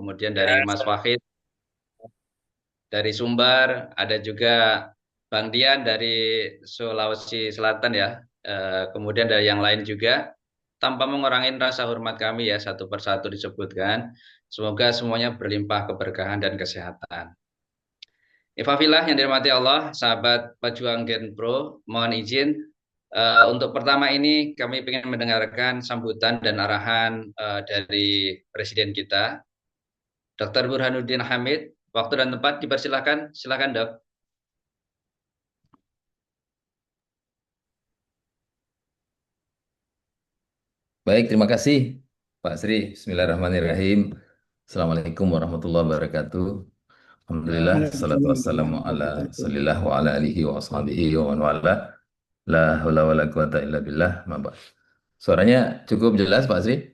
kemudian dari Mas Wahid dari Sumbar, ada juga Bang Dian dari Sulawesi Selatan ya. Kemudian dari yang lain juga, tanpa mengurangi rasa hormat kami ya satu persatu disebutkan. Semoga semuanya berlimpah keberkahan dan kesehatan. Ifafilah yang dirahmati Allah, sahabat pejuang Gen Pro, mohon izin untuk pertama ini kami ingin mendengarkan sambutan dan arahan dari Presiden kita, Dr. Burhanuddin Hamid. Waktu dan tempat dipersilahkan, silakan Dok. Baik, terima kasih Pak Sri. Bismillahirrahmanirrahim. Assalamualaikum warahmatullahi wabarakatuh. Alhamdulillah, salatu wassalamu ala rasulillah wa ala alihi wa ashabihi wa man wala. La haula wa la quwata illa billah. Ma ba'd. Suaranya cukup jelas Pak Sri?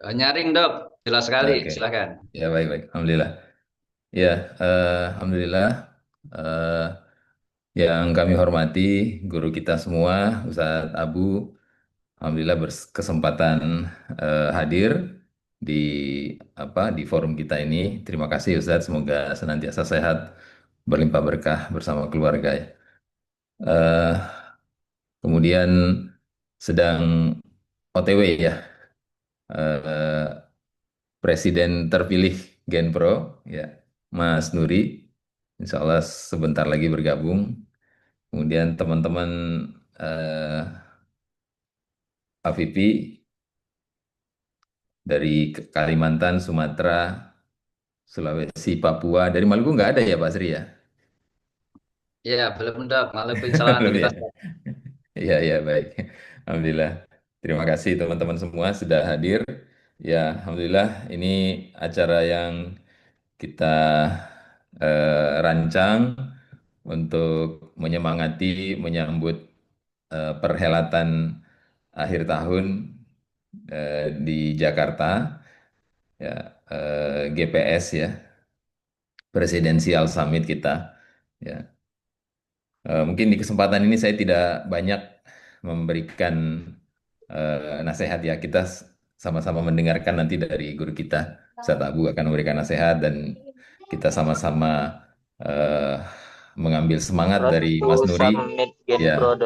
Nyaring Dok, jelas sekali, Oke, silakan. ya baik-baik. Alhamdulillah. Ya, Alhamdulillah. eh, yang kami hormati guru kita semua, Ustadz Abu. Alhamdulillah berkesempatan hadir di di forum kita ini. Terima kasih Ustadz, semoga senantiasa sehat, berlimpah berkah bersama keluarga ya. Eh, Kemudian sedang OTW ya, eh, Presiden terpilih Genpro ya, Mas Nuri. Insya Allah sebentar lagi bergabung. Kemudian teman-teman eh, AVP dari Kalimantan, Sumatera, Sulawesi, Papua. Dari Maluku nggak ada ya Pak Sri ya? Ya, belum Dok, Maluku insya Allah nanti Belum kita. ya? Iya, iya, baik. Alhamdulillah. Terima kasih teman-teman semua sudah hadir. Ya, Alhamdulillah ini acara yang kita rancang untuk menyemangati, menyambut perhelatan akhir tahun di Jakarta, ya, GPS ya, Presidensial Summit kita. Ya, mungkin di kesempatan ini saya tidak banyak memberikan nasihat ya. Kita sama-sama mendengarkan nanti dari guru kita. Ustaz Abu akan memberikan nasihat dan kita sama-sama eh, mengambil semangat dari Road Mas to Nuri. Summit Ya, Genpro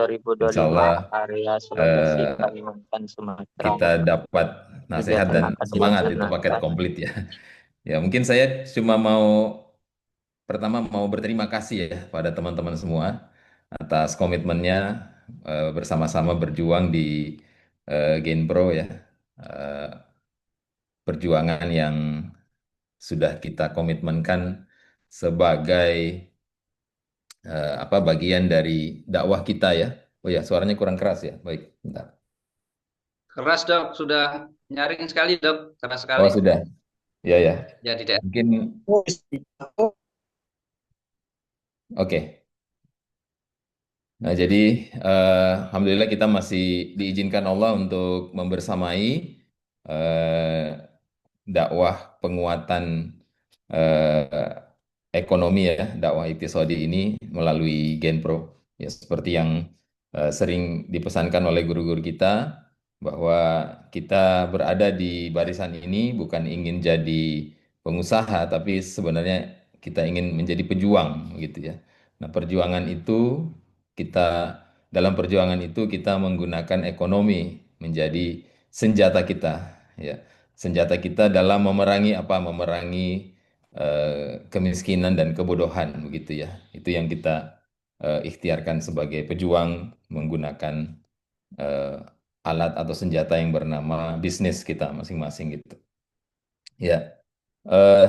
insya 2025 Allah area Sulawesi, eh, Kalimantan, Sumatera. kita dapat nasihat Kegiatan dan akan semangat itu paket dilaksanakan. komplit ya. Ya, mungkin saya cuma mau pertama mau berterima kasih ya pada teman-teman semua atas komitmennya bersama-sama berjuang di Genpro ya. Eh, Perjuangan yang sudah kita komitmenkan sebagai bagian dari dakwah kita ya. Oh ya, suaranya kurang keras ya. Baik, bentar. Keras Dok, sudah nyaring sekali Dok, keras sekali. Oh, sudah. Ya ya. Ya di daerah. Mungkin oke. Nah, jadi Alhamdulillah kita masih diizinkan Allah untuk membersamai eh, dakwah penguatan eh, ekonomi ya, dakwah iktisadi ini melalui Genpro. Ya, seperti yang sering dipesankan oleh guru-guru kita bahwa kita berada di barisan ini bukan ingin jadi pengusaha, tapi sebenarnya kita ingin menjadi pejuang gitu ya. Nah, perjuangan itu kita dalam perjuangan itu kita menggunakan ekonomi menjadi senjata kita ya. Senjata kita dalam memerangi apa? Memerangi kemiskinan dan kebodohan begitu ya. Itu yang kita ikhtiarkan sebagai pejuang menggunakan eh, alat atau senjata yang bernama bisnis kita masing-masing gitu. Ya, eh,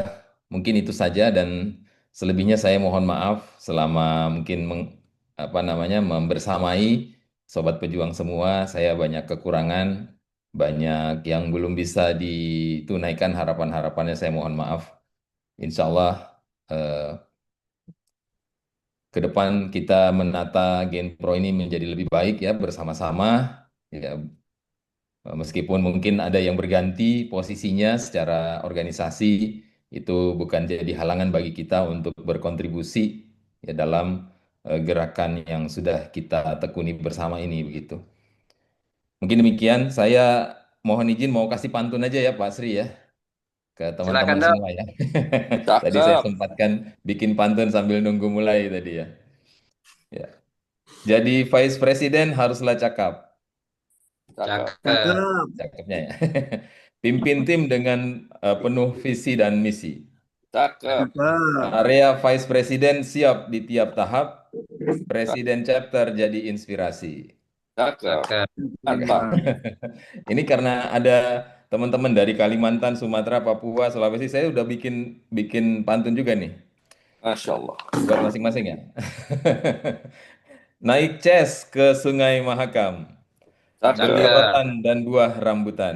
mungkin itu saja dan selebihnya saya mohon maaf selama mungkin membersamai sobat pejuang semua. Saya banyak kekurangan, banyak yang belum bisa ditunaikan harapan-harapannya. Saya mohon maaf. Insya Allah eh, ke depan kita menata Genpro ini menjadi lebih baik ya bersama-sama. Ya, meskipun mungkin ada yang berganti posisinya secara organisasi, itu bukan jadi halangan bagi kita untuk berkontribusi ya dalam gerakan yang sudah kita tekuni bersama ini begitu. Mungkin demikian, saya mohon izin mau kasih pantun aja ya Pak Sri ya. ke Silakan teman-teman dong. semua ya. Tadi saya Cakep. sempatkan bikin pantun sambil nunggu mulai tadi ya. Ya. Jadi Vice Presiden haruslah cakap. Cakep. Cakep. Cakepnya ya. Pimpin tim dengan penuh visi dan misi. Cakep. Area Vice Presiden siap di tiap tahap. Presiden chapter jadi inspirasi. Cakep. Cakep. Mantap. Ini karena ada teman-teman dari Kalimantan, Sumatera, Papua, Sulawesi, saya udah bikin bikin pantun juga nih Masya Allah. buat masing-masing ya. Naik ces ke Sungai Mahakam, beli Cakep. Cakep. rotan dan buah rambutan.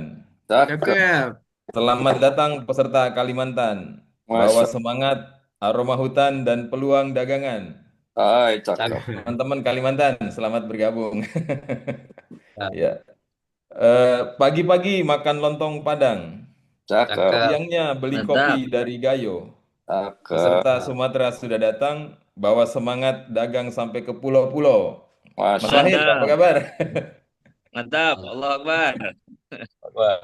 Cakep. Selamat datang peserta Kalimantan. Bawa Masya semangat, aroma hutan dan peluang dagangan. Allah. Hai, cakep. Cakep. Teman-teman Kalimantan, selamat bergabung. Ya. Pagi-pagi makan lontong Padang. Cakep. Cakep. Siangnya beli kopi Mantap. dari Gayo. Cakep. Peserta Sumatera sudah datang, bawa semangat dagang sampai ke pulau-pulau. Mas Masya Wahid, apa Mantap. kabar? Mantap. Allah Akbar. Wah.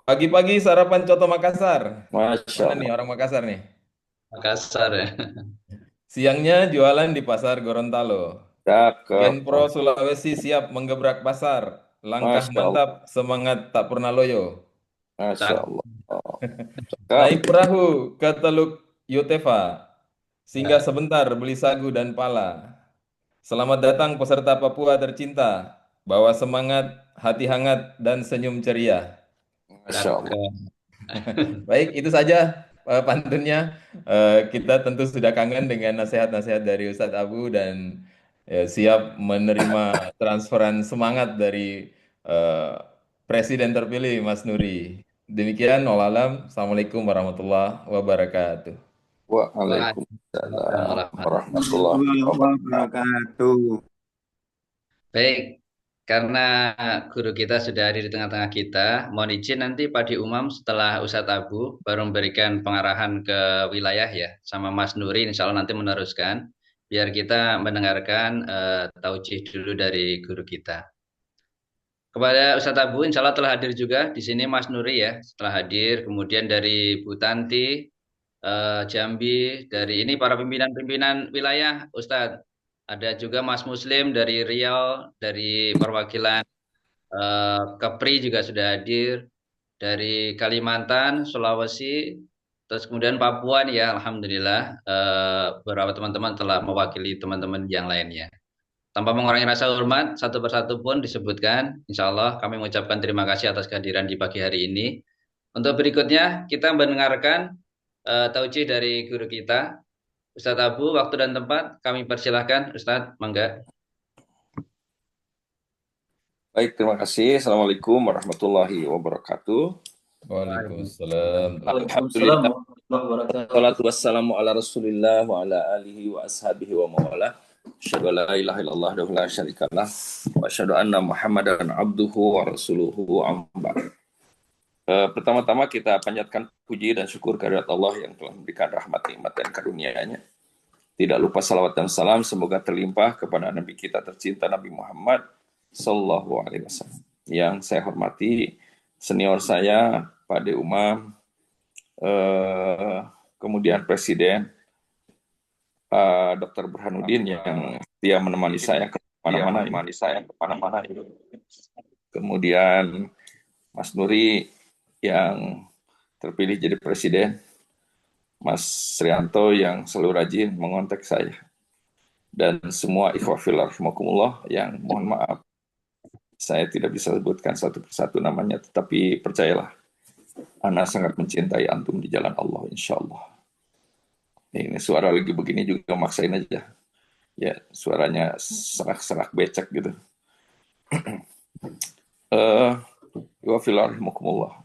Pagi-pagi sarapan coto Makassar. Masya Mana nih Allah. orang Makassar nih? Makassar ya. Siangnya jualan di pasar Gorontalo. Cakep. Genpro Sulawesi siap menggebrak pasar. Langkah Masya Allah. mantap, semangat tak pernah loyo. Masya Cakep. Allah. Cakep. Naik perahu ke Teluk Yotefa. Singgah Ya. sebentar beli sagu dan pala. Selamat datang peserta Papua tercinta. Bawa semangat, hati hangat, dan senyum ceria. Masya Allah. Cakep. Baik, itu saja pantunnya. Kita tentu sudah kangen dengan nasihat-nasihat dari Ustadz Abu dan siap menerima transferan semangat dari eh, Presiden terpilih Mas Nuri. Demikian, wallahualam. Assalamualaikum warahmatullahi wabarakatuh. Waalaikumsalam Waalaikumsalam warahmatullahi. warahmatullahi wabarakatuh. wabarakatuh. Baik, karena guru kita sudah hadir di tengah-tengah kita, mohon izin nanti Padi Umam setelah Ustadz Abu baru memberikan pengarahan ke wilayah ya, sama Mas Nuri, insya Allah nanti meneruskan, biar kita mendengarkan taucih dulu dari guru kita. Kepada Ustadz Abu, insya Allah telah hadir juga di sini Mas Nuri ya, setelah hadir, kemudian dari Bu Tanti, Jambi, dari ini para pimpinan-pimpinan wilayah, Ustadz. Ada juga Mas Muslim dari Riau, dari perwakilan Kepri juga sudah hadir, dari Kalimantan, Sulawesi, terus kemudian Papua nih ya, Alhamdulillah, beberapa teman-teman telah mewakili teman-teman yang lainnya. Tanpa mengurangi rasa hormat, satu persatu pun disebutkan, insya Allah kami mengucapkan terima kasih atas kehadiran di pagi hari ini. Untuk berikutnya, kita mendengarkan taucih dari guru kita, Ustadz Abu, waktu dan tempat kami persilahkan, Ustadz, mangga. Baik, terima kasih. Assalamualaikum warahmatullahi wabarakatuh. Waalaikumsalam. Alhamdulillah. Salatu wassalamu ala rasulillah wa ala alihi wa ashabihi wa mawala. Asyhadu an la ilaha illallah wa la syarikalah wa asyhadu anna Muhammadan abduhu wa rasuluhu amma. Pertama-tama kita panjatkan puji dan syukur kehadirat Allah yang telah memberikan rahmat, nikmat dan karunia-Nya. Tidak lupa salawat dan salam semoga terlimpah kepada Nabi kita tercinta Nabi Muhammad sallallahu alaihi wasallam. Yang saya hormati senior saya Pak De Umam, kemudian Presiden Pak Dr. Burhanuddin yang dia menemani saya ke mana-mana, kemudian Mas Nuri yang terpilih jadi presiden, Mas Srianto yang selalu rajin mengontak saya, dan semua ikhwah fillah rahimakumullah yang mohon maaf saya tidak bisa sebutkan satu persatu namanya, tetapi percayalah Ana sangat mencintai antum di jalan Allah insyaallah. Ini suara lagi begini juga maksain aja. Ya, suaranya serak-serak becek gitu. Wa fillah rahimakumullah.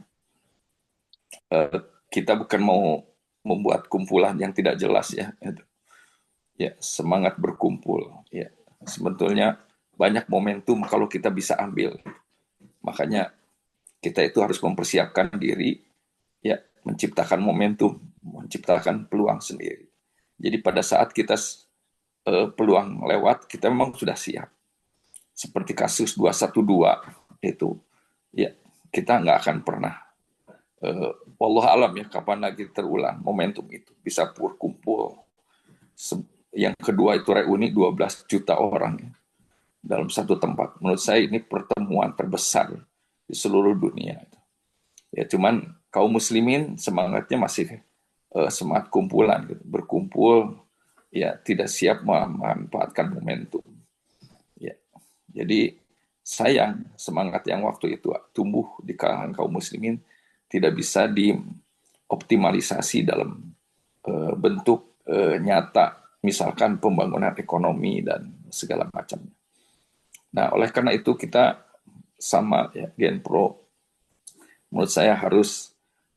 Kita bukan mau membuat kumpulan yang tidak jelas ya. Ya, semangat berkumpul. Ya, sebetulnya banyak momentum kalau kita bisa ambil. Makanya kita itu harus mempersiapkan diri, ya, menciptakan momentum, menciptakan peluang sendiri. Jadi pada saat kita peluang lewat, kita memang sudah siap. Seperti kasus 212 itu, ya, kita nggak akan pernah wallah alam ya kapan lagi terulang momentum itu bisa berkumpul. Yang kedua itu reuni 12 juta orang ya, dalam satu tempat. Menurut saya ini pertemuan terbesar di seluruh dunia. Ya cuman kaum muslimin semangatnya masih semangat kumpulan, gitu. Berkumpul, ya tidak siap memanfaatkan momentum. Ya, jadi sayang semangat yang waktu itu tumbuh di kalangan kaum muslimin tidak bisa dioptimalisasi dalam bentuk nyata, misalkan pembangunan ekonomi dan segala macam. Nah, oleh karena itu kita sama ya Genpro, menurut saya harus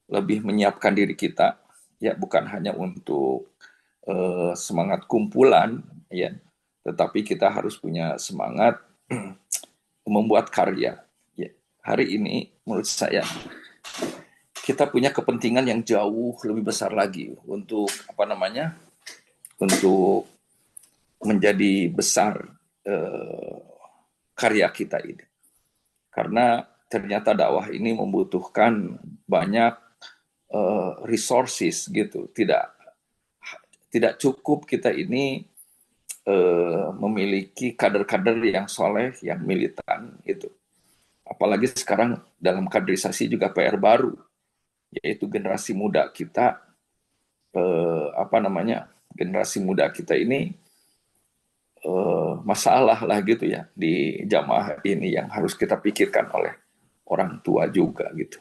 lebih menyiapkan diri kita, ya bukan hanya untuk semangat kumpulan, ya, tetapi kita harus punya semangat membuat karya. Ya, hari ini menurut saya kita punya kepentingan yang jauh lebih besar lagi untuk untuk menjadi besar karya kita ini. Karena ternyata dakwah ini membutuhkan banyak resources gitu. Tidak cukup kita ini memiliki kader-kader yang soleh, yang militan gitu. Apalagi sekarang dalam kaderisasi juga PR baru, yaitu generasi muda kita generasi muda kita ini masalah lah gitu ya di jamaah ini yang harus kita pikirkan oleh orang tua juga gitu.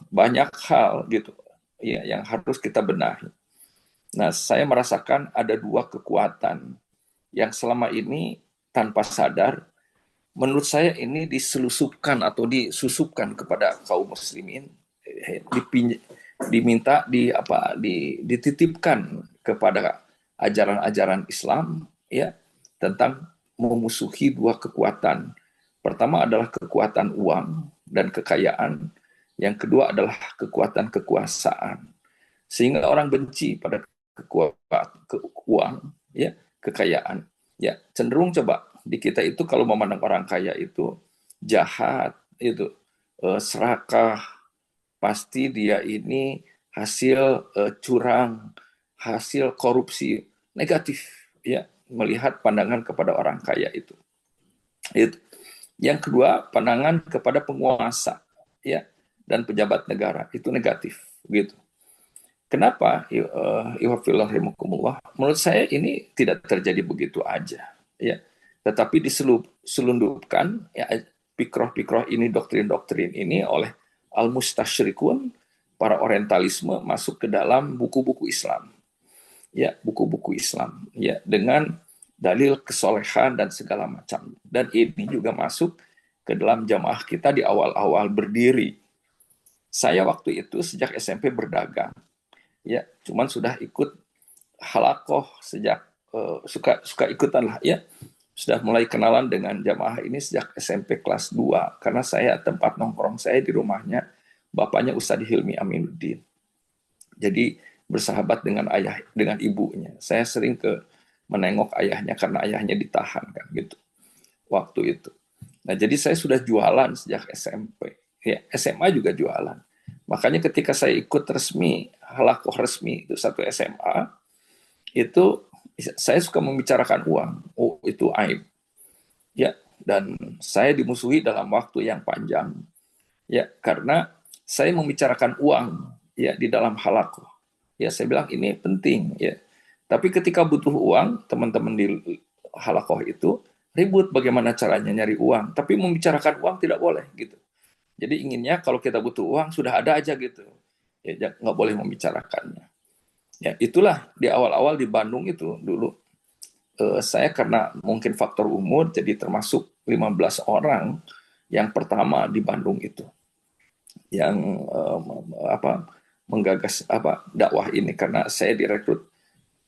Banyak hal gitu ya yang harus kita benahi. Nah, saya merasakan ada dua kekuatan yang selama ini tanpa sadar, menurut saya ini diselusupkan atau disusupkan kepada kaum muslimin, dititipkan kepada ajaran-ajaran Islam ya tentang memusuhi dua kekuatan. Pertama adalah kekuatan uang dan kekayaan, yang kedua adalah kekuatan kekuasaan. Sehingga orang benci pada uang ya, kekayaan. Ya, cenderung coba di kita itu kalau memandang orang kaya itu jahat, itu serakah, pasti dia ini hasil curang, hasil korupsi, negatif ya, melihat pandangan kepada orang kaya itu. Yang kedua, pandangan kepada penguasa ya dan pejabat negara itu negatif gitu. Kenapa? Menurut saya ini tidak terjadi begitu aja ya, tetapi diselundupkan ya pikroh-pikroh ini, doktrin-doktrin ini oleh al-mustasyrikun, para orientalisme, masuk ke dalam buku-buku Islam. Ya, buku-buku Islam ya dengan dalil kesolehan dan segala macam. Dan ini juga masuk ke dalam jamaah kita di awal-awal berdiri. Saya waktu itu sejak SMP berdagang. Ya, cuman sudah ikut halakoh sejak suka ikutan lah ya. Sudah mulai kenalan dengan jamaah ini sejak SMP kelas 2 karena saya tempat nongkrong saya di rumahnya bapaknya Ustadz Hilmi Aminuddin. Jadi bersahabat dengan ibunya. Saya sering menengok ayahnya karena ayahnya ditahan kan gitu. Waktu itu. Nah, jadi saya sudah jualan sejak SMP. Ya, SMA juga jualan. Makanya ketika saya ikut resmi, halakoh resmi itu satu SMA, itu saya suka membicarakan uang. Oh, itu aib. Ya, dan saya dimusuhi dalam waktu yang panjang. Ya, karena saya membicarakan uang ya di dalam halakoh. Ya, saya bilang ini penting ya. Tapi ketika butuh uang, teman-teman di halakoh itu ribut bagaimana caranya nyari uang, tapi membicarakan uang tidak boleh gitu. Jadi inginnya kalau kita butuh uang sudah ada aja gitu. Ya nggak boleh membicarakannya. Ya itulah di awal-awal di Bandung itu dulu saya karena mungkin faktor umur jadi termasuk 15 orang yang pertama di Bandung itu yang menggagas dakwah ini karena saya direkrut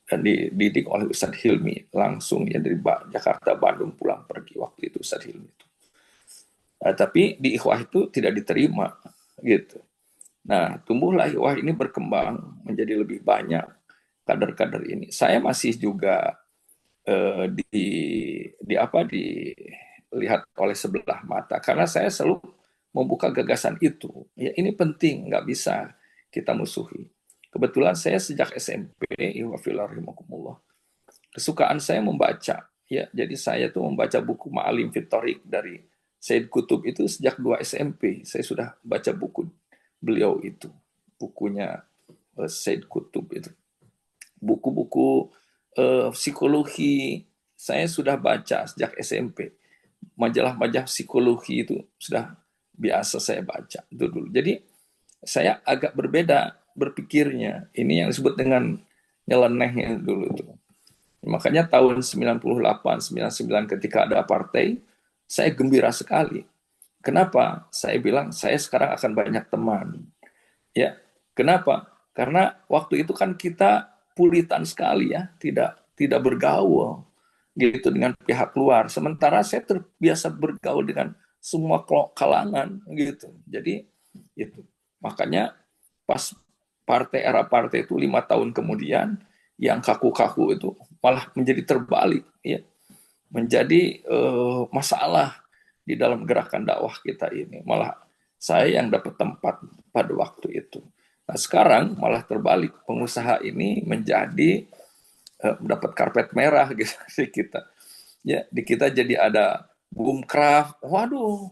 dan dididik oleh Ustadz Hilmi langsung ya dari Jakarta Bandung pulang pergi waktu itu Ustadz Hilmi itu. Tapi di ikhwah itu tidak diterima gitu. Nah, tumbuhlah ikhwah ini berkembang menjadi lebih banyak kader-kader ini. Saya masih juga dilihat oleh sebelah mata karena saya selalu membuka gagasan itu. Ya, ini penting, nggak bisa kita musuhi. Kebetulan saya sejak SMP, Ihwafillah, kesukaan saya membaca. Ya, jadi saya tuh membaca buku Ma'alim fit Thoriq dari Said Qutb itu sejak 2 SMP. Saya sudah baca buku beliau itu, bukunya Said Qutb itu. Buku-buku psikologi saya sudah baca sejak SMP. Majalah-majalah psikologi itu sudah biasa saya baca itu dulu. Jadi saya agak berbeda berpikirnya. Ini yang disebut dengan nyelenehnya dulu itu. Makanya tahun 98, 99 ketika ada apartheid, saya gembira sekali. Kenapa? Saya bilang saya sekarang akan banyak teman. Ya, kenapa? Karena waktu itu kan kita pulitan sekali ya, tidak bergaul gitu dengan pihak luar. Sementara saya terbiasa bergaul dengan semua kalangan gitu. Jadi itu makanya pas era partai itu 5 tahun kemudian yang kaku-kaku itu malah menjadi terbalik ya, menjadi masalah di dalam gerakan dakwah kita ini. Malah saya yang dapat tempat pada waktu itu. Nah sekarang malah terbalik, pengusaha ini menjadi dapat karpet merah gitu di kita. Ya, di kita jadi ada boomcraft. Waduh,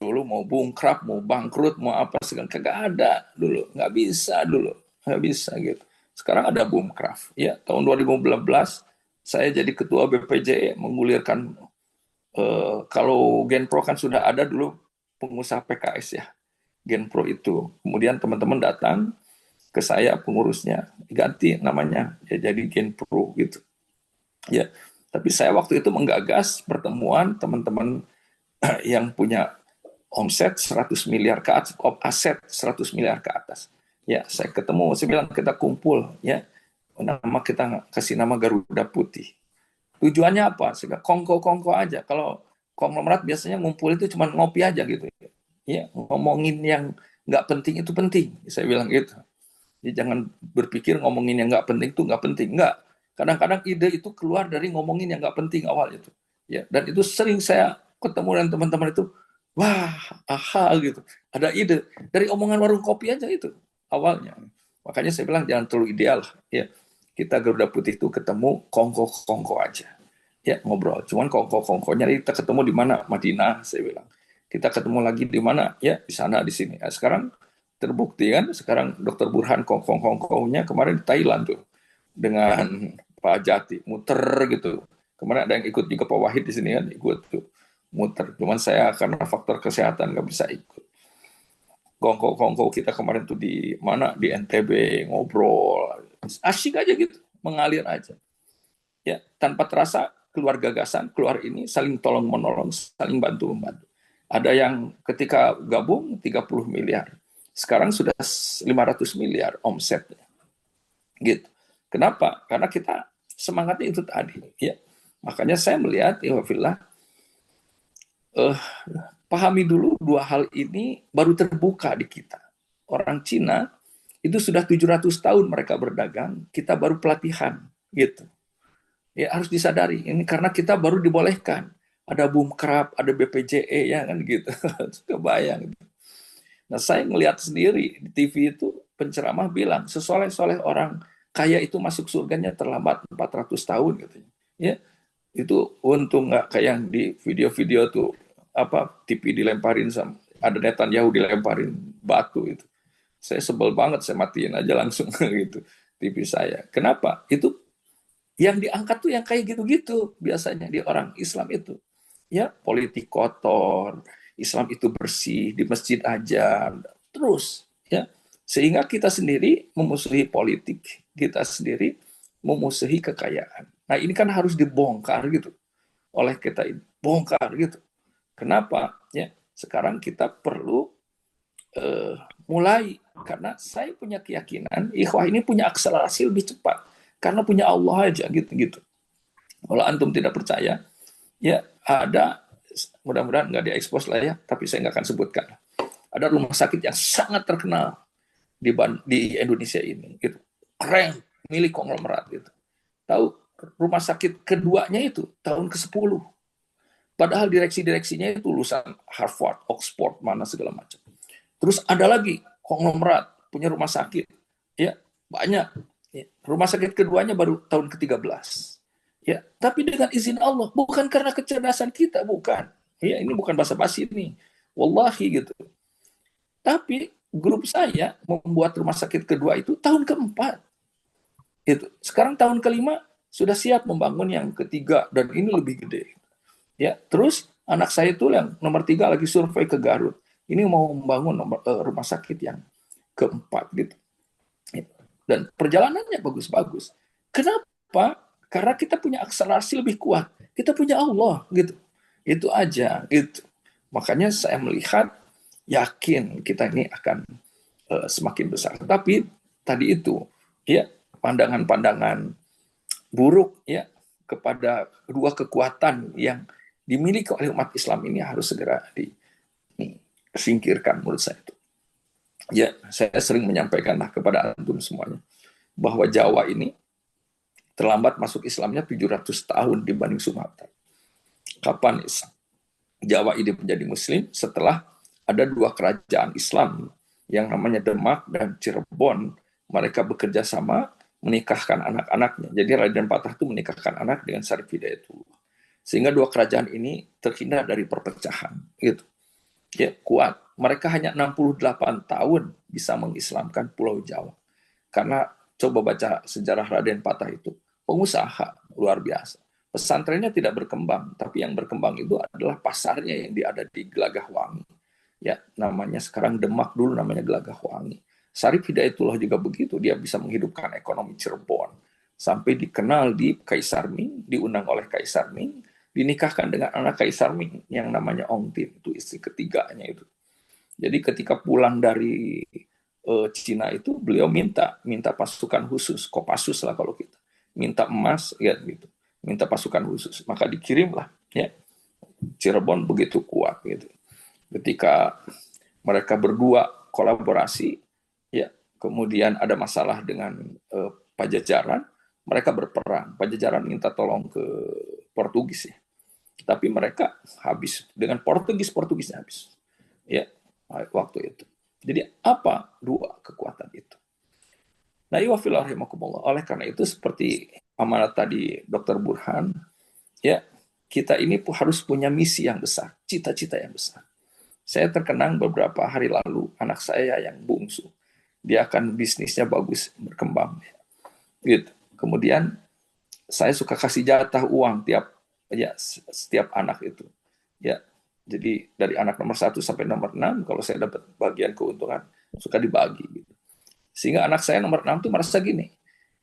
dulu mau boomcraft, mau bangkrut, mau apa segala kagak ada dulu, nggak bisa dulu, nggak bisa gitu. Sekarang ada boomcraft. Ya, tahun 2015 saya jadi ketua BPJE menggulirkan kalau Genpro kan sudah ada dulu pengusaha PKS ya, Genpro itu. Kemudian teman-teman datang ke saya pengurusnya, ganti namanya ya jadi Genpro gitu. Ya, tapi saya waktu itu menggagas pertemuan teman-teman yang punya omset 100 miliar ke atas, aset 100 miliar ke atas. Ya, saya ketemu, saya bilang kita kumpul ya. Nama kita kasih nama Garuda Putih. Tujuannya apa? Sehingga kongko-kongko aja. Kalau konglomerat biasanya ngumpul itu cuma ngopi aja gitu. Ya, ngomongin yang nggak penting itu penting. Saya bilang gitu. Jadi jangan berpikir ngomongin yang nggak penting itu nggak penting. Nggak. Kadang-kadang ide itu keluar dari ngomongin yang nggak penting awal itu. Ya, dan itu sering saya ketemu dengan teman-teman itu, wah, aha gitu. Ada ide dari omongan warung kopi aja itu awalnya. Makanya saya bilang jangan terlalu ideal. Ya, kita Garuda Putih itu ketemu kongko-kongko aja. Ya, ngobrol. Cuman kongko-kongkonya kita ketemu di mana? Madinah, saya bilang. Kita ketemu lagi di mana? Ya, di sana, di sini. Nah, sekarang terbukti kan, sekarang Dr. Burhan kongko-kongkonya kemarin di Thailand tuh. Dengan Pak Jati, muter gitu. Kemarin ada yang ikut juga Pak Wahid di sini kan, ikut tuh. Muter. Cuman saya karena faktor kesehatan nggak bisa ikut. Kongko-kongko kita kemarin tuh di mana? Di NTB, ngobrol. Asyik aja gitu, mengalir aja. Ya, tanpa terasa keluar gagasan, keluar ini saling tolong menolong, saling bantu membantu. Ada yang ketika gabung 30 miliar. Sekarang sudah 500 miliar omsetnya. Gitu. Kenapa? Karena kita semangatnya itu tadi, ya. Makanya saya melihat Ilhafillah pahami dulu dua hal ini baru terbuka di kita. Orang Cina itu sudah 700 tahun mereka berdagang, kita baru pelatihan gitu. Ya harus disadari ini karena kita baru dibolehkan. Ada boomcraft, ada BPJE ya kan gitu. Kebayang. Nah, saya ngelihat sendiri di TV itu penceramah bilang sesoleh-soleh orang kaya itu masuk surganya terlambat 400 tahun katanya. Ya, itu untung nggak kayak yang di video-video tuh apa TV dilemparin sama ada Netanyahu dilemparin batu itu. Saya sebel banget, saya matiin aja langsung gitu TV saya. Kenapa? Itu yang diangkat tuh yang kayak gitu-gitu biasanya di orang Islam itu. Ya, politik kotor, Islam itu bersih, di masjid aja, terus ya. Sehingga kita sendiri memusuhi politik, kita sendiri memusuhi kekayaan. Nah, ini kan harus dibongkar gitu oleh kita ini. Bongkar gitu. Kenapa? Ya, sekarang kita perlu mulai karena saya punya keyakinan ikhwah ini punya akselerasi lebih cepat karena punya Allah aja gitu-gitu. Kalau antum tidak percaya, ya ada mudah-mudahan nggak diekspos lah ya, tapi saya nggak akan sebutkan. Ada rumah sakit yang sangat terkenal di Indonesia ini, gitu. Keren, milik konglomerat gitu. Tahu rumah sakit keduanya itu tahun ke-10. Padahal direksi-direksinya itu lulusan Harvard, Oxford, mana segala macam. Terus ada lagi konglomerat punya rumah sakit, ya banyak. Ya, rumah sakit keduanya baru tahun ke-13. Ya, tapi dengan izin Allah, bukan karena kecerdasan kita, bukan. Ya, ini bukan basa-basi ini. Wallahi gitu. Tapi grup saya membuat rumah sakit kedua itu tahun keempat. Itu. Sekarang tahun kelima sudah siap membangun yang ketiga dan ini lebih gede. Ya, terus anak saya itu yang nomor 3 lagi survei ke Garut. Ini mau membangun rumah sakit yang keempat gitu. Dan perjalanannya bagus-bagus. Kenapa? Karena kita punya akselerasi lebih kuat. Kita punya Allah gitu. Itu aja gitu. Makanya saya melihat yakin kita ini akan semakin besar. Tapi tadi itu ya pandangan-pandangan buruk ya kepada dua kekuatan yang dimiliki oleh umat Islam ini harus segera disingkirkan menurut saya itu. Ya, saya sering menyampaikanlah kepada antum semuanya bahwa Jawa ini terlambat masuk Islamnya 700 tahun dibanding Sumatera. Kapan Jawa ini menjadi Muslim? Setelah ada dua kerajaan Islam yang namanya Demak dan Cirebon. Mereka bekerja sama menikahkan anak-anaknya. Jadi Raden Patah itu menikahkan anak dengan Syarif Hidayatullah. Sehingga dua kerajaan ini terhindar dari perpecahan. Gitu. Ya, kuat. Mereka hanya 68 tahun bisa mengislamkan Pulau Jawa. Karena coba baca sejarah Raden Patah itu, pengusaha luar biasa. Pesantrennya tidak berkembang, tapi yang berkembang itu adalah pasarnya yang ada di Gelagahwangi. Ya, namanya sekarang Demak, dulu namanya Gelagahwangi. Syarif Hidayatullah juga begitu, dia bisa menghidupkan ekonomi Cirebon. Sampai dikenal di Kaisar Ming, diundang oleh Kaisar Ming, dinikahkan dengan anak Kaisar Ming yang namanya Ong Tin, itu istri ketiganya itu. Jadi ketika pulang dari Cina itu beliau minta pasukan khusus, Kopassus lah kalau kita, minta emas ya gitu, minta pasukan khusus, maka dikirimlah ya. Cirebon begitu kuat gitu. Ketika mereka berdua kolaborasi ya, kemudian ada masalah dengan Pajajaran, mereka berperang. Pajajaran minta tolong ke Portugis ya, tapi mereka habis dengan Portugisnya habis ya waktu itu. Jadi apa dua kekuatan itu? Nah, oleh karena itu seperti amanat tadi Dr. Burhan, ya kita ini harus punya misi yang besar, cita-cita yang besar. Saya terkenang beberapa hari lalu anak saya yang bungsu, dia akan bisnisnya bagus berkembang, gitu. Kemudian saya suka kasih jatah uang setiap anak itu, ya. Jadi dari anak nomor 1 sampai nomor 6, kalau saya dapat bagian keuntungan, suka dibagi. Gitu. Sehingga anak saya nomor 6 tuh merasa gini,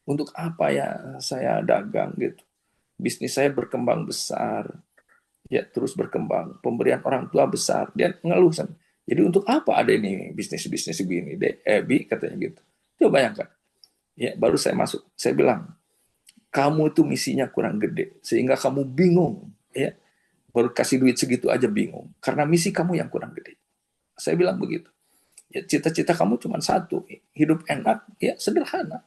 untuk apa ya saya dagang gitu. Bisnis saya berkembang besar, ya terus berkembang. Pemberian orang tua besar, dia ngeluh sama. Jadi untuk apa ada ini bisnis-bisnis begini, Bi katanya gitu. Coba bayangkan. Ya, baru saya masuk, saya bilang, kamu itu misinya kurang gede, sehingga kamu bingung, ya. Baru kasih duit segitu aja bingung. Karena misi kamu yang kurang gede. Saya bilang begitu. Ya, cita-cita kamu cuma satu. Hidup enak, ya sederhana.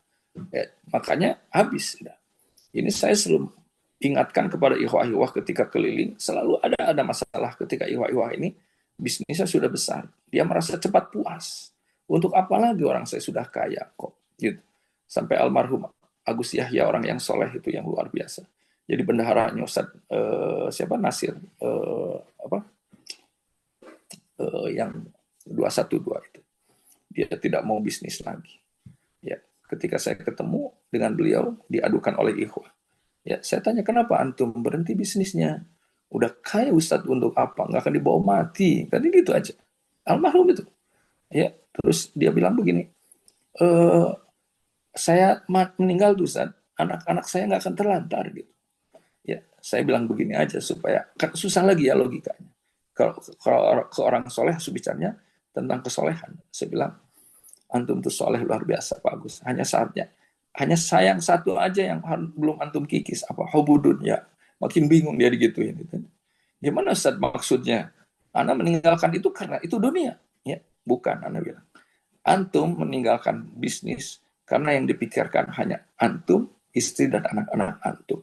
Ya, makanya habis. Ya. Ini saya selalu ingatkan kepada ikhwah-ikhwah ketika keliling. Selalu ada masalah ketika ikhwah-ikhwah ini bisnisnya sudah besar. Dia merasa cepat puas. Untuk apa lagi orang saya sudah kaya kok. Gitu. Sampai almarhum Agus Yahya, orang yang soleh itu yang luar biasa. Jadi bendaharanya Ustaz Nasir yang 212 itu. Dia tidak mau bisnis lagi. Ya, ketika saya ketemu dengan beliau diadukan oleh ikhwah. Ya, saya tanya kenapa antum berhenti bisnisnya? Udah kaya Ustaz untuk apa? Nggak akan dibawa mati. Tadi gitu aja. Almarhum itu. Ya, terus dia bilang begini, saya meninggal tuh Ustaz, anak-anak saya nggak akan terlantar gitu. Ya, saya bilang begini aja supaya kan susah lagi ya logikanya. Kalau ke orang soleh bicaranya tentang kesolehan, saya bilang antum tuh soleh luar biasa Pak Agus. Hanya sayang satu aja yang belum antum kikis, apa hubudun ya. Makin bingung dia digituin. Gitu. Gimana Ustaz maksudnya? Anda meninggalkan itu karena itu dunia, ya bukan Anda bilang. Antum meninggalkan bisnis karena yang dipikirkan hanya antum, istri dan anak-anak antum.